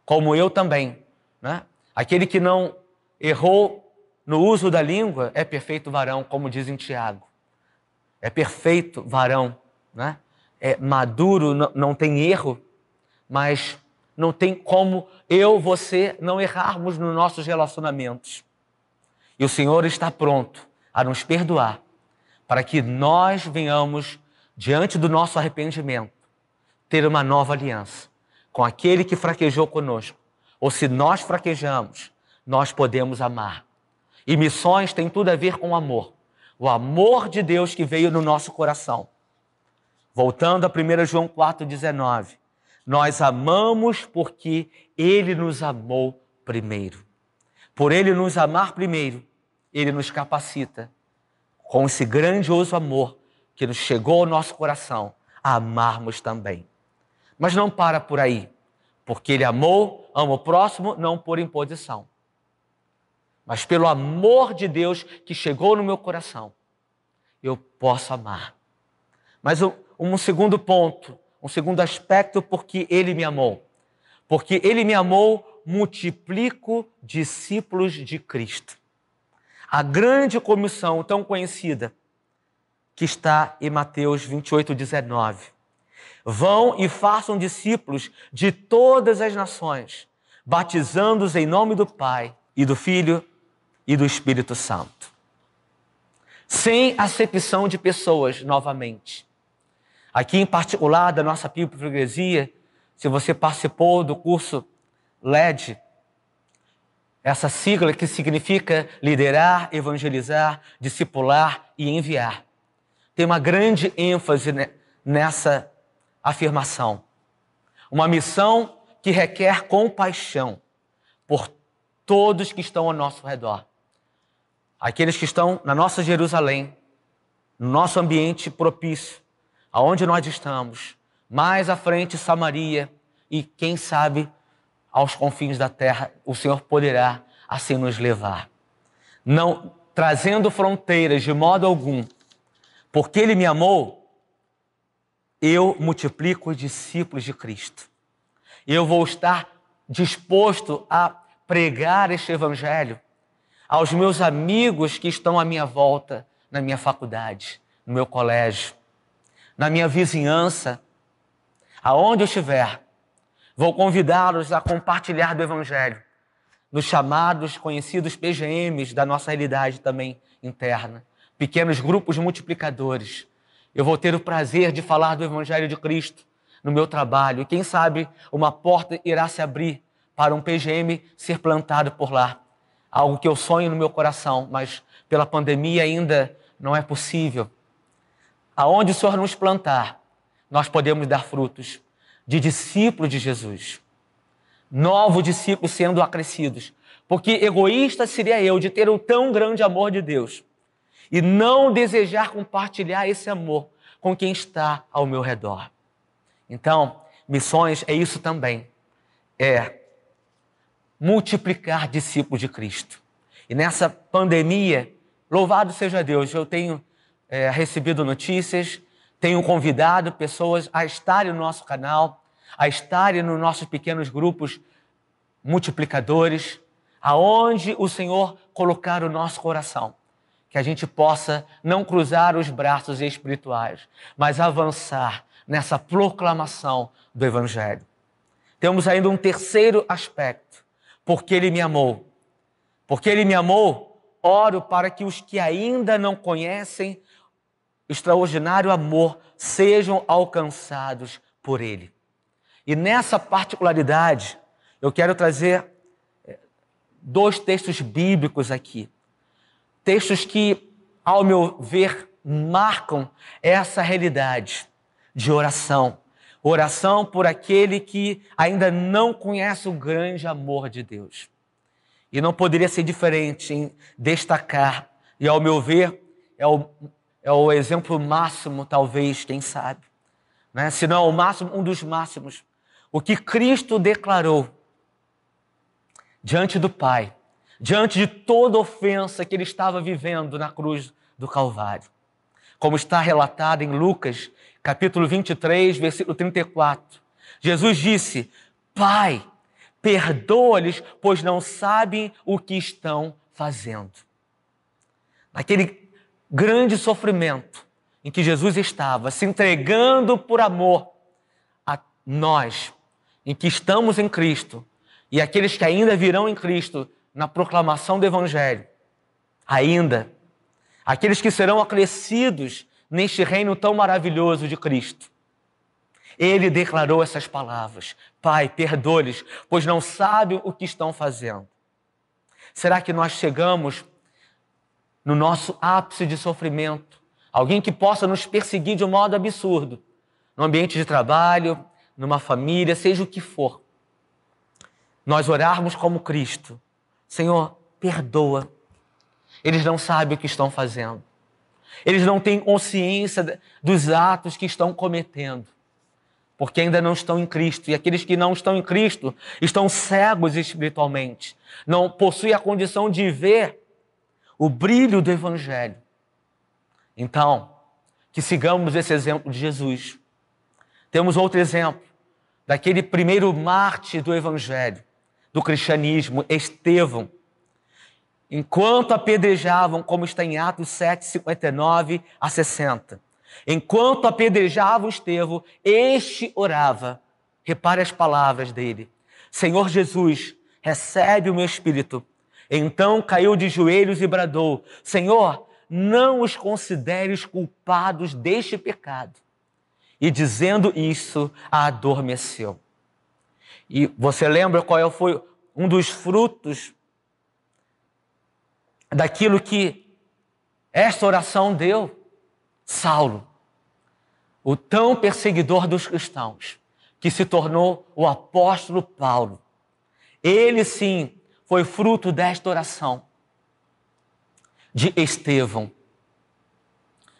Como eu também, né? Aquele que não errou no uso da língua é perfeito varão, como diz em Tiago. É perfeito varão, né? É maduro, não tem erro, mas não tem como você não errarmos nos nossos relacionamentos. E o Senhor está pronto a nos perdoar, para que nós venhamos, diante do nosso arrependimento, ter uma nova aliança com aquele que fraquejou conosco. Ou se nós fraquejamos, nós podemos amar. E missões têm tudo a ver com amor. O amor de Deus que veio no nosso coração. Voltando a 1 João 4,19. Nós amamos porque Ele nos amou primeiro. Por Ele nos amar primeiro, Ele nos capacita com esse grandioso amor que nos chegou ao nosso coração a amarmos também. Mas não para por aí, porque Ele amou, ama o próximo, não por imposição, mas pelo amor de Deus que chegou no meu coração, eu posso amar. Mas um segundo ponto, um segundo aspecto, porque Ele me amou. Porque Ele me amou, multiplico discípulos de Cristo. A grande comissão tão conhecida que está em Mateus 28:19. Vão e façam discípulos de todas as nações, batizando-os em nome do Pai e do Filho e do Espírito Santo. Sem acepção de pessoas, novamente. Aqui em particular da nossa Freguesia, se você participou do curso LED, essa sigla que significa liderar, evangelizar, discipular e enviar. Tem uma grande ênfase nessa afirmação. Uma missão que requer compaixão por todos que estão ao nosso redor. Aqueles que estão na nossa Jerusalém, no nosso ambiente propício, aonde nós estamos, mais à frente Samaria e, quem sabe, aos confins da terra, o Senhor poderá assim nos levar. Não trazendo fronteiras de modo algum, porque Ele me amou, eu multiplico os discípulos de Cristo. Eu vou estar disposto a pregar este evangelho aos meus amigos que estão à minha volta, na minha faculdade, no meu colégio, na minha vizinhança, aonde eu estiver. Vou convidá-los a compartilhar do evangelho, nos chamados, conhecidos PGMs da nossa realidade também interna, pequenos grupos multiplicadores. Eu vou ter o prazer de falar do evangelho de Cristo no meu trabalho. E quem sabe uma porta irá se abrir para um PGM ser plantado por lá. Algo que eu sonho no meu coração, mas pela pandemia ainda não é possível. Aonde o Senhor nos plantar, nós podemos dar frutos de discípulos de Jesus. Novos discípulos sendo acrescidos. Porque egoísta seria eu de ter o tão grande amor de Deus e não desejar compartilhar esse amor com quem está ao meu redor. Então, missões é isso também. É multiplicar discípulos de Cristo. E nessa pandemia, louvado seja Deus, eu tenho recebido notícias, tenho convidado pessoas a estarem no nosso canal, a estarem nos nossos pequenos grupos multiplicadores, aonde o Senhor colocar o nosso coração, que a gente possa não cruzar os braços espirituais, mas avançar nessa proclamação do Evangelho. Temos ainda um terceiro aspecto, porque Ele me amou. Porque Ele me amou, oro para que os que ainda não conhecem o extraordinário amor sejam alcançados por Ele. E nessa particularidade, eu quero trazer 2 textos bíblicos aqui. Textos que, ao meu ver, marcam essa realidade de oração. Oração por aquele que ainda não conhece o grande amor de Deus. E não poderia ser diferente em destacar, e ao meu ver, é o exemplo máximo, talvez, quem sabe, né? Se não o máximo, um dos máximos. O que Cristo declarou diante do Pai, diante de toda ofensa que Ele estava vivendo na cruz do Calvário. Como está relatado em Lucas, capítulo 23, versículo 34. Jesus disse: Pai, perdoa-lhes, pois não sabem o que estão fazendo. Naquele grande sofrimento em que Jesus estava, se entregando por amor a nós, em que estamos em Cristo, e aqueles que ainda virão em Cristo na proclamação do Evangelho, ainda, aqueles que serão acrescidos neste reino tão maravilhoso de Cristo. Ele declarou essas palavras: Pai, perdoa-lhes, pois não sabem o que estão fazendo. Será que nós chegamos no nosso ápice de sofrimento? Alguém que possa nos perseguir de um modo absurdo, no ambiente de trabalho, numa família, seja o que for. Nós orarmos como Cristo: Senhor, perdoa. Eles não sabem o que estão fazendo. Eles não têm consciência dos atos que estão cometendo, porque ainda não estão em Cristo. E aqueles que não estão em Cristo estão cegos espiritualmente. Não possuem a condição de ver o brilho do Evangelho. Então, que sigamos esse exemplo de Jesus. Temos outro exemplo, daquele primeiro mártir do Evangelho, do cristianismo, Estevão. Enquanto apedrejavam, como está em Atos 7, 59 a 60. Enquanto apedrejavam Estevão, este orava. Repare as palavras dele. Senhor Jesus, recebe o meu espírito. Então caiu de joelhos e bradou, Senhor, não os consideres culpados deste pecado. E dizendo isso, adormeceu. E você lembra qual foi um dos frutos daquilo que esta oração deu? Saulo, o tão perseguidor dos cristãos, que se tornou o apóstolo Paulo. Ele sim foi fruto desta oração de Estevão.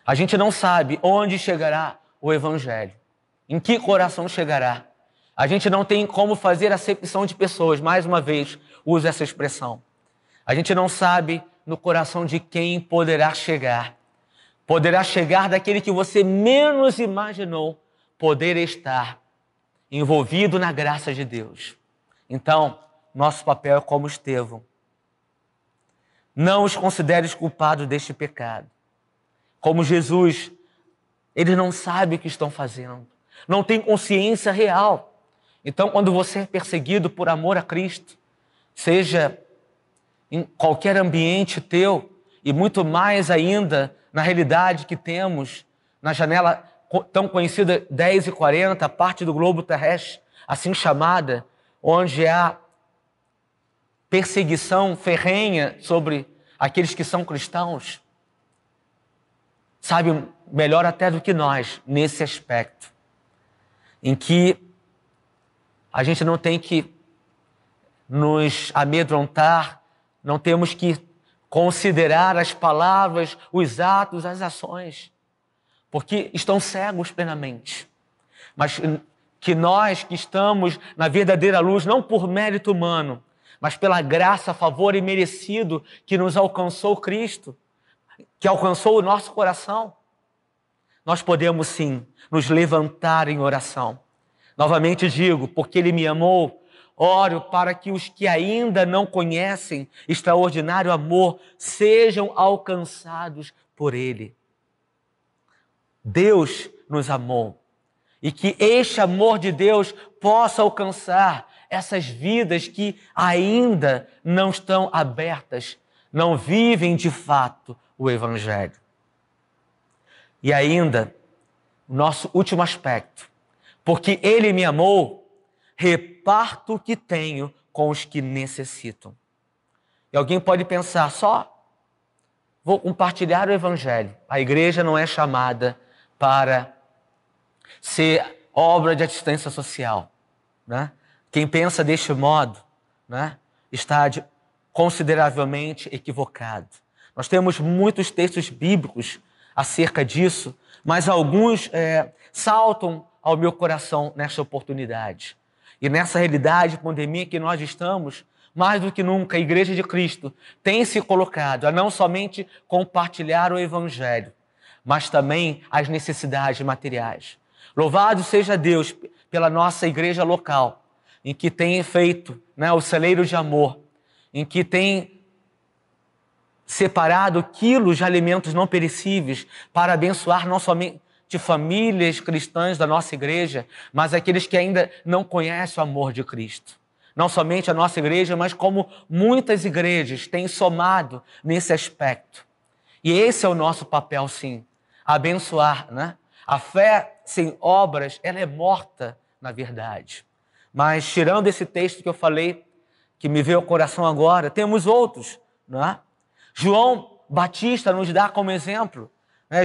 A gente não sabe onde chegará o Evangelho, em que coração chegará. A gente não tem como fazer acepção de pessoas, mais uma vez uso essa expressão. A gente não sabe no coração de quem poderá chegar. Poderá chegar daquele que você menos imaginou poder estar envolvido na graça de Deus. Então, nosso papel é como Estevão. Não os consideres culpados deste pecado. Como Jesus, eles não sabem o que estão fazendo. Não têm consciência real. Então, quando você é perseguido por amor a Cristo, seja em qualquer ambiente teu, e muito mais ainda na realidade que temos na janela tão conhecida 10h40, a parte do globo terrestre, assim chamada, onde há perseguição ferrenha sobre aqueles que são cristãos, sabe melhor até do que nós nesse aspecto, em que a gente não tem que nos amedrontar, não temos que considerar as palavras, os atos, as ações, porque estão cegos plenamente. Mas que nós que estamos na verdadeira luz, não por mérito humano, mas pela graça, favor e merecido que nos alcançou Cristo, que alcançou o nosso coração, nós podemos sim nos levantar em oração. Novamente digo, porque Ele me amou, oro para que os que ainda não conhecem extraordinário amor sejam alcançados por Ele. Deus nos amou e que este amor de Deus possa alcançar essas vidas que ainda não estão abertas, não vivem de fato o Evangelho. E ainda, o nosso último aspecto, porque Ele me amou, reparto o que tenho com os que necessitam. E alguém pode pensar, só vou compartilhar o Evangelho. A igreja não é chamada para ser obra de assistência social, né? Quem pensa deste modo, né, está consideravelmente equivocado. Nós temos muitos textos bíblicos acerca disso, mas alguns saltam ao meu coração nesta oportunidade. E nessa realidade, pandemia que nós estamos, mais do que nunca, a Igreja de Cristo tem se colocado a não somente compartilhar o Evangelho, mas também as necessidades materiais. Louvado seja Deus pela nossa igreja local, em que tem feito, né, o celeiro de amor, em que tem separado quilos de alimentos não perecíveis para abençoar não somente famílias cristãs da nossa igreja, mas aqueles que ainda não conhecem o amor de Cristo. Não somente a nossa igreja, mas como muitas igrejas têm somado nesse aspecto. E esse é o nosso papel, sim, abençoar, né? A fé sem obras, ela é morta, na verdade. Mas tirando esse texto que eu falei, que me veio ao coração agora, temos outros, não é? João Batista nos dá como exemplo.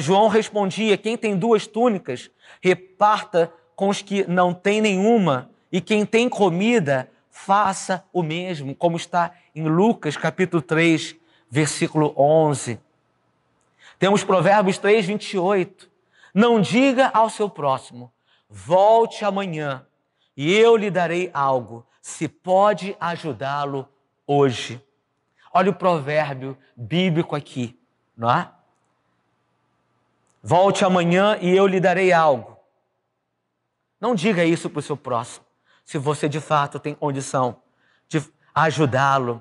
João respondia, quem tem 2 túnicas, reparta com os que não têm nenhuma, e quem tem comida, faça o mesmo, como está em Lucas capítulo 3, versículo 11. Temos Provérbios 3, 28. Não diga ao seu próximo, volte amanhã, e eu lhe darei algo, se pode ajudá-lo hoje. Olha o provérbio bíblico aqui, não é? Volte amanhã e eu lhe darei algo. Não diga isso para o seu próximo, se você de fato tem condição de ajudá-lo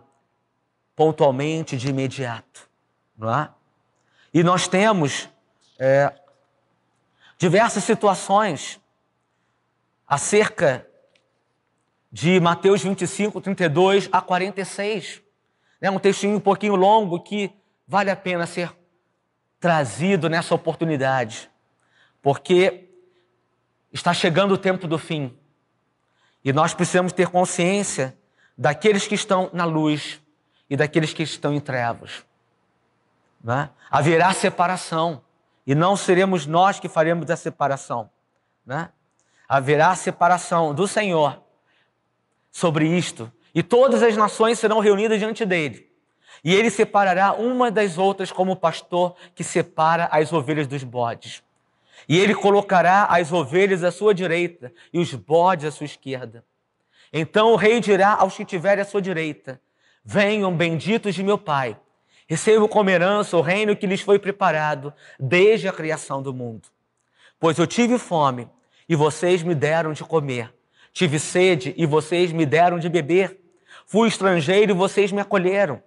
pontualmente, de imediato. Não é? E nós temos diversas situações acerca de Mateus 25, 32 a 46. É um textinho um pouquinho longo que vale a pena ser trazido nessa oportunidade, porque está chegando o tempo do fim e nós precisamos ter consciência daqueles que estão na luz e daqueles que estão em trevas. Não é? Haverá separação e não seremos nós que faremos a separação. Não é? Haverá separação do Senhor sobre isto e todas as nações serão reunidas diante dele. E ele separará uma das outras como o pastor que separa as ovelhas dos bodes. E ele colocará as ovelhas à sua direita e os bodes à sua esquerda. Então o rei dirá aos que tiverem à sua direita: venham, benditos de meu Pai, recebam como herança o reino que lhes foi preparado desde a criação do mundo. Pois eu tive fome e vocês me deram de comer. Tive sede e vocês me deram de beber. Fui estrangeiro e vocês me acolheram.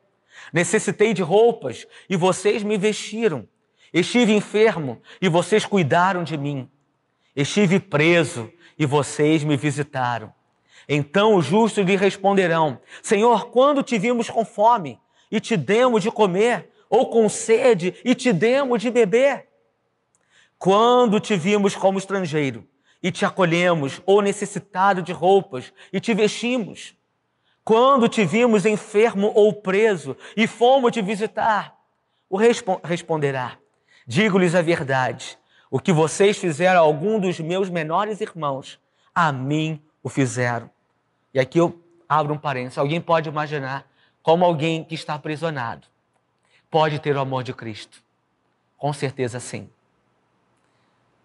Necessitei de roupas e vocês me vestiram. Estive enfermo e vocês cuidaram de mim. Estive preso e vocês me visitaram. Então os justos lhe responderão: Senhor, quando te vimos com fome e te demos de comer, ou com sede e te demos de beber? Quando te vimos como estrangeiro e te acolhemos, ou necessitado de roupas e te vestimos? Quando te vimos enfermo ou preso e fomos te visitar? O responderá: digo-lhes a verdade, o que vocês fizeram a algum dos meus menores irmãos, a mim o fizeram. E aqui eu abro um parênteses. Alguém pode imaginar como alguém que está aprisionado pode ter o amor de Cristo? Com certeza sim.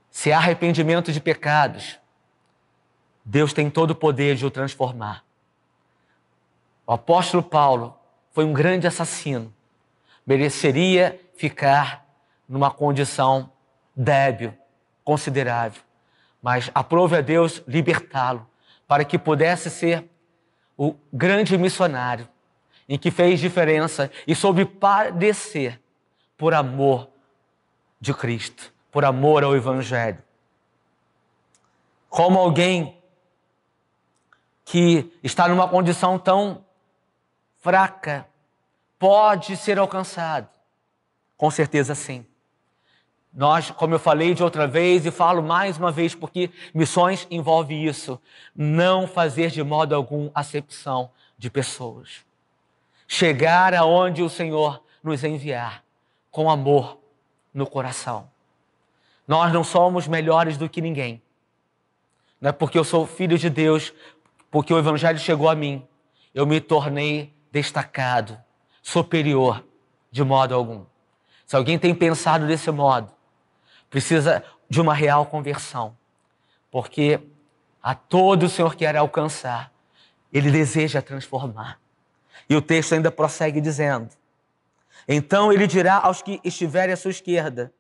Se há arrependimento de pecados, Deus tem todo o poder de o transformar. O apóstolo Paulo foi um grande assassino. Mereceria ficar numa condição débil, considerável. Mas aprove a Deus libertá-lo para que pudesse ser o grande missionário em que fez diferença e soube padecer por amor de Cristo, por amor ao Evangelho. Como alguém que está numa condição tão fraca pode ser alcançado? Com certeza sim. Nós, como eu falei de outra vez e falo mais uma vez, porque missões envolve isso, não fazer de modo algum acepção de pessoas. Chegar aonde o Senhor nos enviar, com amor no coração. Nós não somos melhores do que ninguém. Não é porque eu sou filho de Deus, porque o Evangelho chegou a mim, eu me tornei destacado, superior, de modo algum. Se alguém tem pensado desse modo, precisa de uma real conversão, porque a todo o Senhor quer alcançar, Ele deseja transformar. E o texto ainda prossegue dizendo: então Ele dirá aos que estiverem à sua esquerda: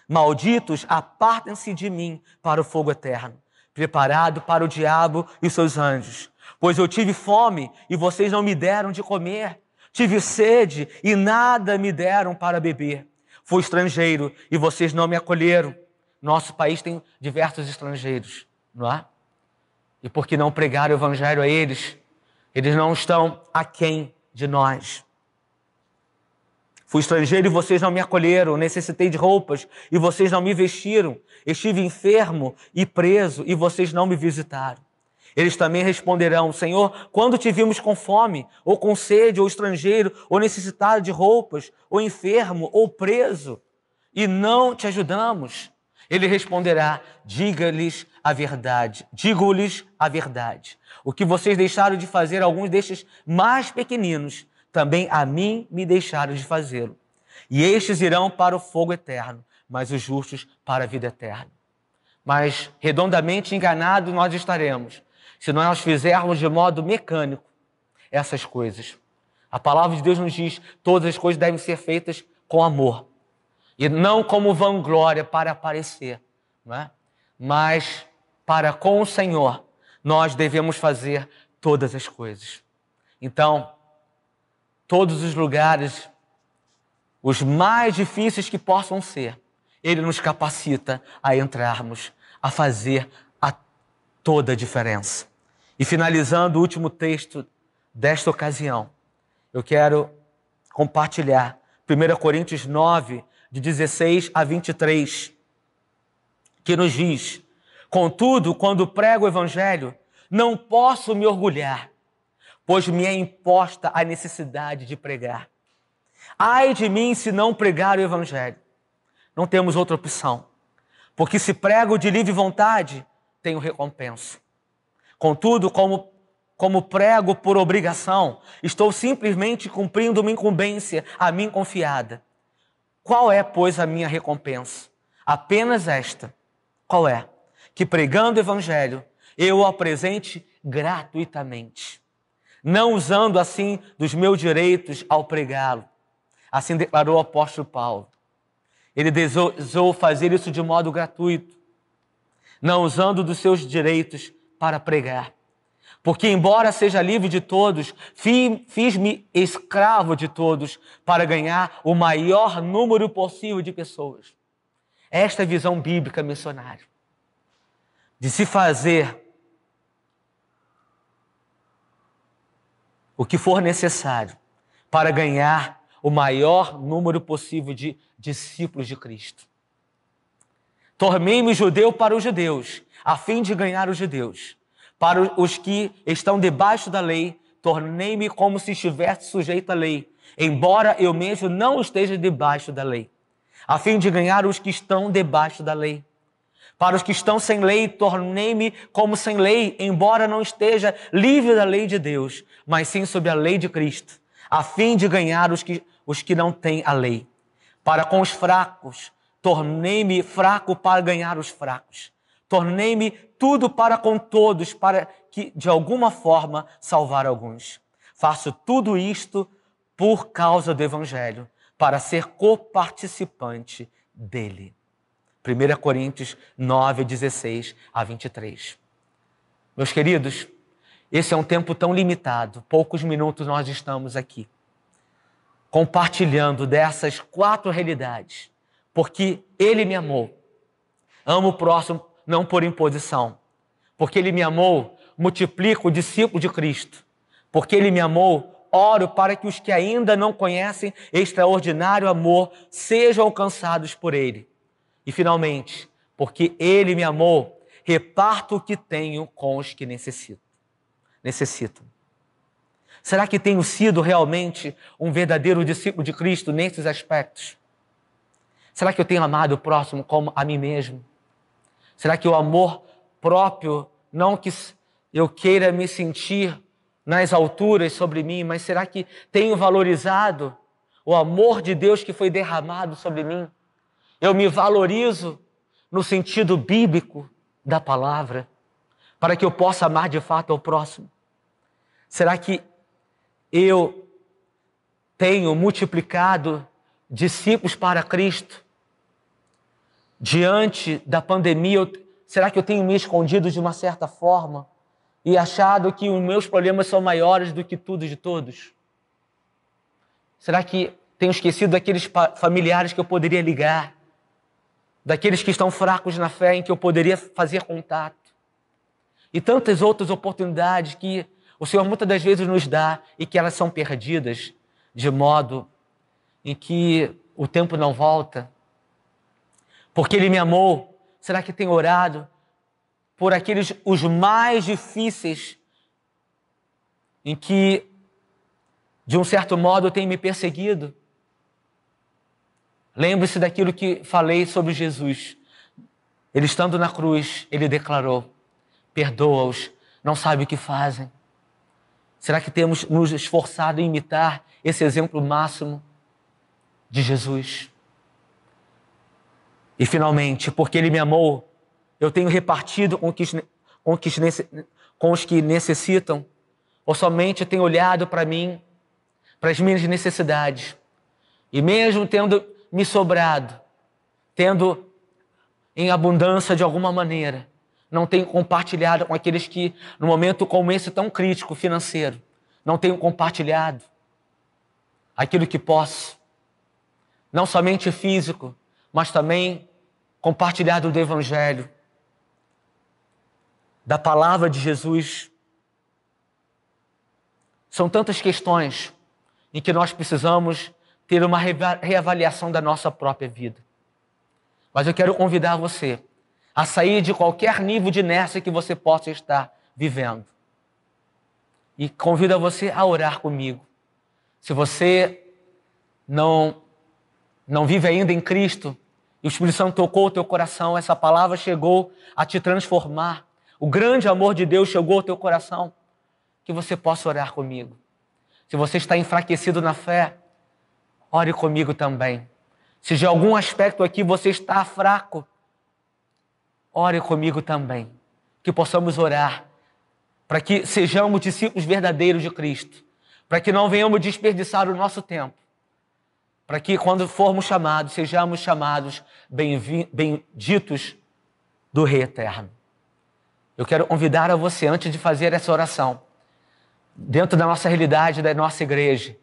malditos, apartem-se de mim para o fogo eterno, preparado para o diabo e os seus anjos. Pois eu tive fome e vocês não me deram de comer. Tive sede e nada me deram para beber. Fui estrangeiro e vocês não me acolheram. Nosso país tem diversos estrangeiros, não é? E porque não pregaram o Evangelho a eles, eles não estão aquém de nós. Fui estrangeiro e vocês não me acolheram. Necessitei de roupas e vocês não me vestiram. Estive enfermo e preso e vocês não me visitaram. Eles também responderão: Senhor, quando te vimos com fome, ou com sede, ou estrangeiro, ou necessitado de roupas, ou enfermo, ou preso, e não te ajudamos? Ele responderá: diga-lhes a verdade, digo-lhes a verdade. O que vocês deixaram de fazer a alguns destes mais pequeninos, também a mim me deixaram de fazê-lo. E estes irão para o fogo eterno, mas os justos para a vida eterna. Mas redondamente enganados nós estaremos, se nós fizermos de modo mecânico essas coisas. A palavra de Deus nos diz: todas as coisas devem ser feitas com amor. E não como vanglória para aparecer, não é? Mas para com o Senhor nós devemos fazer todas as coisas. Então, todos os lugares, os mais difíceis que possam ser, Ele nos capacita a entrarmos, a fazer toda a diferença. E finalizando o último texto desta ocasião, eu quero compartilhar 1 Coríntios 9, de 16 a 23, que nos diz: contudo, quando prego o Evangelho, não posso me orgulhar, pois me é imposta a necessidade de pregar. Ai de mim se não pregar o Evangelho. Não temos outra opção, porque se prego de livre vontade, tenho recompensa. Contudo, como prego por obrigação, estou simplesmente cumprindo uma incumbência a mim confiada. Qual é, pois, a minha recompensa? Apenas esta. Qual é? Que pregando o Evangelho, eu o apresente gratuitamente, não usando assim dos meus direitos ao pregá-lo. Assim declarou o apóstolo Paulo. Ele desejou fazer isso de modo gratuito, não usando dos seus direitos para pregar. Porque, embora seja livre de todos, fiz-me escravo de todos para ganhar o maior número possível de pessoas. Esta é a visão bíblica missionária, de se fazer o que for necessário para ganhar o maior número possível de discípulos de Cristo. Tornei-me judeu para os judeus, a fim de ganhar os judeus. Para os que estão debaixo da lei, tornei-me como se estivesse sujeito à lei, embora eu mesmo não esteja debaixo da lei, a fim de ganhar os que estão debaixo da lei. Para os que estão sem lei, tornei-me como sem lei, embora não esteja livre da lei de Deus, mas sim sob a lei de Cristo, a fim de ganhar os que não têm a lei. Para com os fracos, tornei-me fraco para ganhar os fracos. Tornei-me tudo para com todos, para que, de alguma forma, salvar alguns. Faço tudo isto por causa do Evangelho, para ser coparticipante dele. 1 Coríntios 9, 16 a 23. Meus queridos, esse é um tempo tão limitado, poucos minutos nós estamos aqui, compartilhando dessas 4 realidades, porque Ele me amou. Amo o próximo não por imposição. Porque Ele me amou, multiplico o discípulo de Cristo. Porque Ele me amou, oro para que os que ainda não conhecem extraordinário amor sejam alcançados por Ele. E finalmente, porque Ele me amou, reparto o que tenho com os que necessitam. Será que tenho sido realmente um verdadeiro discípulo de Cristo nesses aspectos? Será que eu tenho amado o próximo como a mim mesmo? Será que o amor próprio, não que eu queira me sentir nas alturas sobre mim, mas será que tenho valorizado o amor de Deus que foi derramado sobre mim? Eu me valorizo no sentido bíblico da palavra, para que eu possa amar de fato ao próximo? Será que eu tenho multiplicado discípulos para Cristo? Diante da pandemia, será que eu tenho me escondido de uma certa forma e achado que os meus problemas são maiores do que tudo de todos? Será que tenho esquecido daqueles familiares que eu poderia ligar, daqueles que estão fracos na fé em que eu poderia fazer contato? E tantas outras oportunidades que o Senhor muitas das vezes nos dá e que elas são perdidas de modo em que o tempo não volta. Porque Ele me amou, será que tenho orado por aqueles os mais difíceis em que, de um certo modo, tem me perseguido? Lembre-se daquilo que falei sobre Jesus. Ele estando na cruz, Ele declarou: perdoa-os, não sabem o que fazem. Será que temos nos esforçado em imitar esse exemplo máximo de Jesus? E finalmente, porque Ele me amou, eu tenho repartido com os que necessitam, ou somente tenho olhado para mim, para as minhas necessidades, e mesmo tendo me sobrado, tendo em abundância de alguma maneira, não tenho compartilhado com aqueles que, no momento como esse tão crítico financeiro, não tenho compartilhado aquilo que posso, não somente físico, mas também compartilhado do Evangelho, da palavra de Jesus. São tantas questões em que nós precisamos ter uma reavaliação da nossa própria vida. Mas eu quero convidar você a sair de qualquer nível de inércia que você possa estar vivendo. E convido você a orar comigo. Se você não vive ainda em Cristo, e o Espírito Santo tocou o teu coração, essa palavra chegou a te transformar, o grande amor de Deus chegou ao teu coração, que você possa orar comigo. Se você está enfraquecido na fé, ore comigo também. Se de algum aspecto aqui você está fraco, ore comigo também. Que possamos orar para que sejamos discípulos verdadeiros de Cristo, para que não venhamos desperdiçar o nosso tempo, para que quando formos chamados, sejamos chamados benditos do Rei Eterno. Eu quero convidar a você, antes de fazer essa oração, dentro da nossa realidade, da nossa igreja.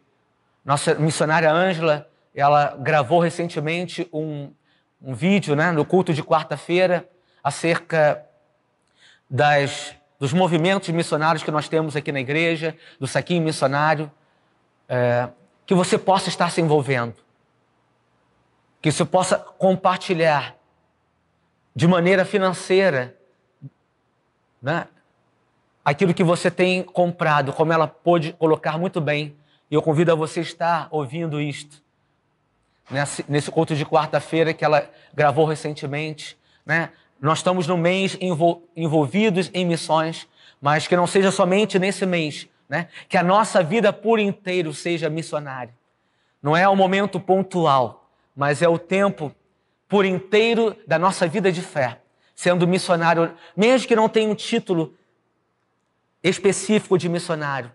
Nossa missionária Ângela, ela gravou recentemente um vídeo, né, no culto de quarta-feira, acerca dos movimentos missionários que nós temos aqui na igreja, do saquinho missionário, que você possa estar se envolvendo, que você possa compartilhar de maneira financeira, né, aquilo que você tem comprado, como ela pôde colocar muito bem. E eu convido a você a estar ouvindo isto, nesse culto de quarta-feira que ela gravou recentemente, né? Nós estamos no mês envolvidos em missões, mas que não seja somente nesse mês, né? Que a nossa vida por inteiro seja missionária. Não é um momento pontual, mas é o tempo por inteiro da nossa vida de fé, sendo missionário, mesmo que não tenha um título específico de missionário,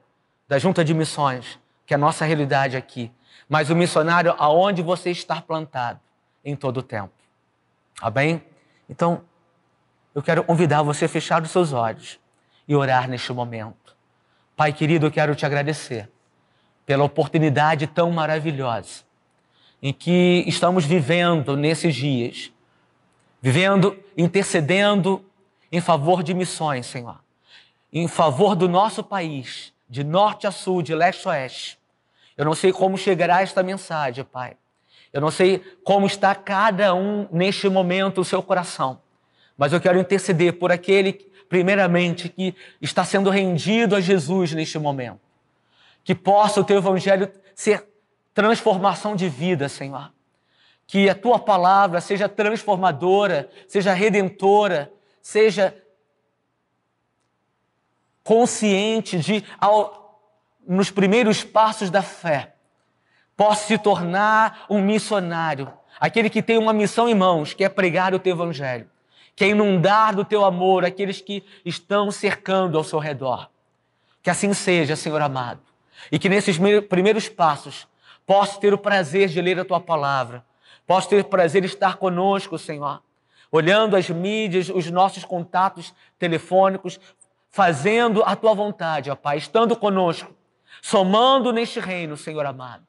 da Junta de Missões, que é a nossa realidade aqui, mas o missionário aonde você está plantado em todo o tempo. Amém? Então, eu quero convidar você a fechar os seus olhos e orar neste momento. Pai querido, eu quero te agradecer pela oportunidade tão maravilhosa em que estamos vivendo nesses dias, intercedendo em favor de missões, Senhor, em favor do nosso país, de norte a sul, de leste a oeste. Eu não sei como chegará esta mensagem, Pai. Eu não sei como está cada um neste momento o seu coração, mas eu quero interceder por aquele, primeiramente, que está sendo rendido a Jesus neste momento. Que possa o teu evangelho ser transformação de vida, Senhor. Que a tua palavra seja transformadora, seja redentora, seja consciente de, nos primeiros passos da fé, possa se tornar um missionário, aquele que tem uma missão em mãos, que é pregar o teu evangelho, que é inundar do teu amor aqueles que estão cercando ao seu redor. Que assim seja, Senhor amado, e que nesses primeiros passos possa ter o prazer de ler a tua palavra, possa ter o prazer de estar conosco, Senhor, olhando as mídias, os nossos contatos telefônicos, fazendo a tua vontade, ó Pai, estando conosco, somando neste reino, Senhor amado.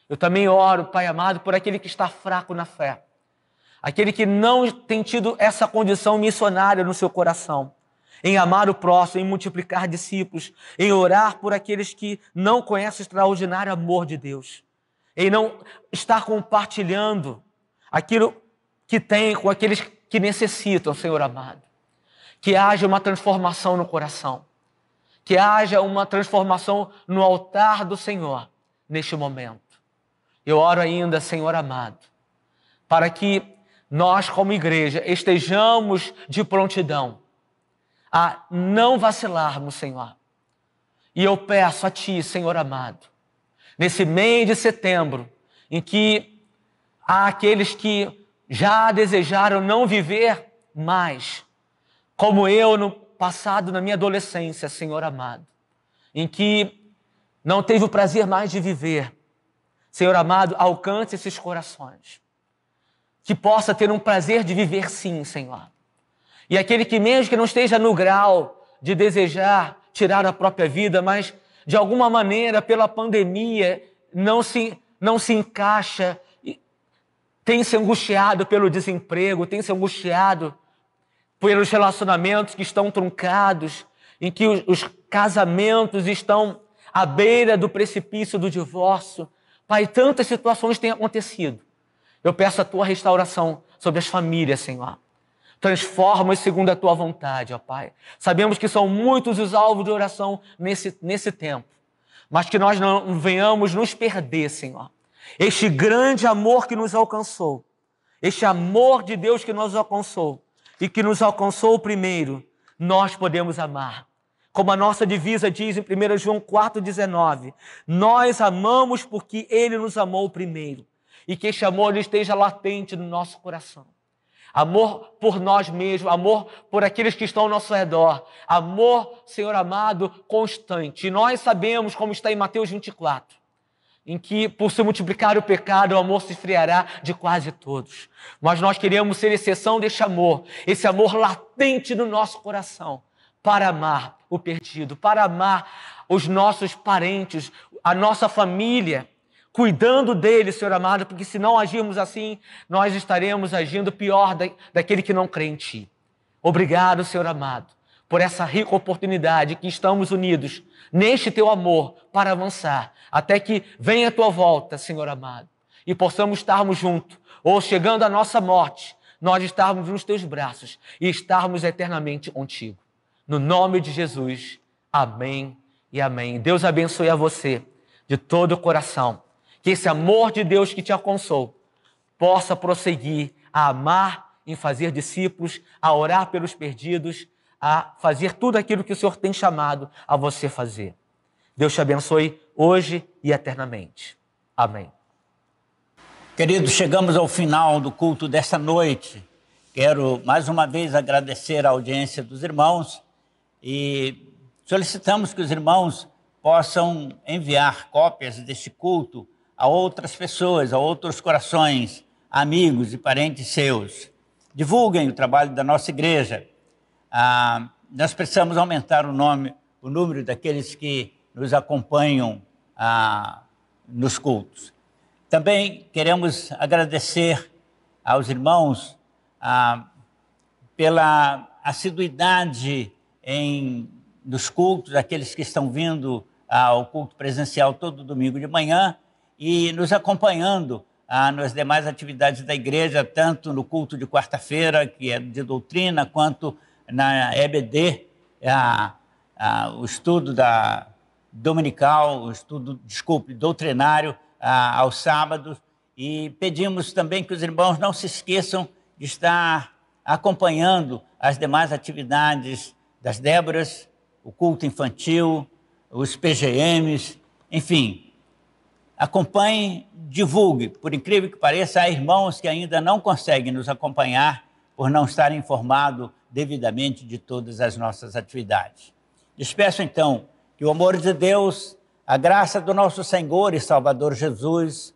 Eu também oro, Pai amado, por aquele que está fraco na fé, aquele que não tem tido essa condição missionária no seu coração, em amar o próximo, em multiplicar discípulos, em orar por aqueles que não conhecem o extraordinário amor de Deus, em não estar compartilhando aquilo que tem com aqueles que necessitam, Senhor amado. Que haja uma transformação no coração, que haja uma transformação no altar do Senhor neste momento. Eu oro ainda, Senhor amado, para que nós, como igreja, estejamos de prontidão a não vacilarmos, Senhor. E eu peço a Ti, Senhor amado, nesse mês de setembro, em que há aqueles que já desejaram não viver mais, como eu no passado, na minha adolescência, Senhor amado, em que não teve o prazer mais de viver. Senhor amado, alcance esses corações. que possa ter um prazer de viver sim, Senhor. E aquele que mesmo que não esteja no grau de desejar tirar a própria vida, mas de alguma maneira pela pandemia não se encaixa, tem se angustiado pelo desemprego, tem se angustiado pelos relacionamentos que estão truncados, em que os casamentos estão à beira do precipício do divórcio. Pai, tantas situações têm acontecido. Eu peço a tua restauração sobre as famílias, Senhor. Transforma-as segundo a tua vontade, ó Pai. Sabemos que são muitos os alvos de oração nesse tempo, mas que nós não venhamos nos perder, Senhor. Este grande amor que nos alcançou, este amor de Deus que nos alcançou e que nos alcançou primeiro, nós podemos amar. Como a nossa divisa diz em 1 João 4,19, nós amamos porque Ele nos amou primeiro. E que este amor esteja latente no nosso coração. Amor por nós mesmos, amor por aqueles que estão ao nosso redor. Amor, Senhor amado, constante. E nós sabemos, como está em Mateus 24, em que por se multiplicar o pecado, o amor se esfriará de quase todos. Mas nós queremos ser exceção deste amor, esse amor latente no nosso coração, para amar o perdido, para amar os nossos parentes, a nossa família, cuidando dele, Senhor amado, porque se não agirmos assim, nós estaremos agindo pior daquele que não crê em Ti. Obrigado, Senhor amado, por essa rica oportunidade que estamos unidos neste Teu amor para avançar, até que venha a Tua volta, Senhor amado, e possamos estarmos juntos, ou chegando à nossa morte, nós estarmos nos Teus braços e estarmos eternamente contigo. No nome de Jesus, amém e amém. Deus abençoe a você de todo o coração. Que esse amor de Deus que te alcançou possa prosseguir a amar, em fazer discípulos, a orar pelos perdidos, a fazer tudo aquilo que o Senhor tem chamado a você fazer. Deus te abençoe hoje e eternamente. Amém. Queridos, chegamos ao final do culto desta noite. Quero mais uma vez agradecer a audiência dos irmãos e solicitamos que os irmãos possam enviar cópias deste culto a outras pessoas, a outros corações, amigos e parentes seus. Divulguem o trabalho da nossa igreja. Nós precisamos aumentar o número daqueles que nos acompanham nos cultos. Também queremos agradecer aos irmãos pela assiduidade nos cultos, aqueles que estão vindo ao culto presencial todo domingo de manhã, e nos acompanhando nas demais atividades da igreja, tanto no culto de quarta-feira, que é de doutrina, quanto na EBD, o estudo dominical, doutrinário, aos sábados. E pedimos também que os irmãos não se esqueçam de estar acompanhando as demais atividades das Déboras, o culto infantil, os PGMs, enfim. Acompanhe, divulgue. Por incrível que pareça, há irmãos que ainda não conseguem nos acompanhar por não estarem informados devidamente de todas as nossas atividades. Despeço, então, que o amor de Deus, a graça do nosso Senhor e Salvador Jesus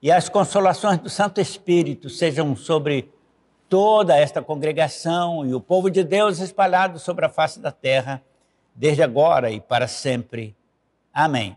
e as consolações do Santo Espírito sejam sobre toda esta congregação e o povo de Deus espalhado sobre a face da terra, desde agora e para sempre. Amém.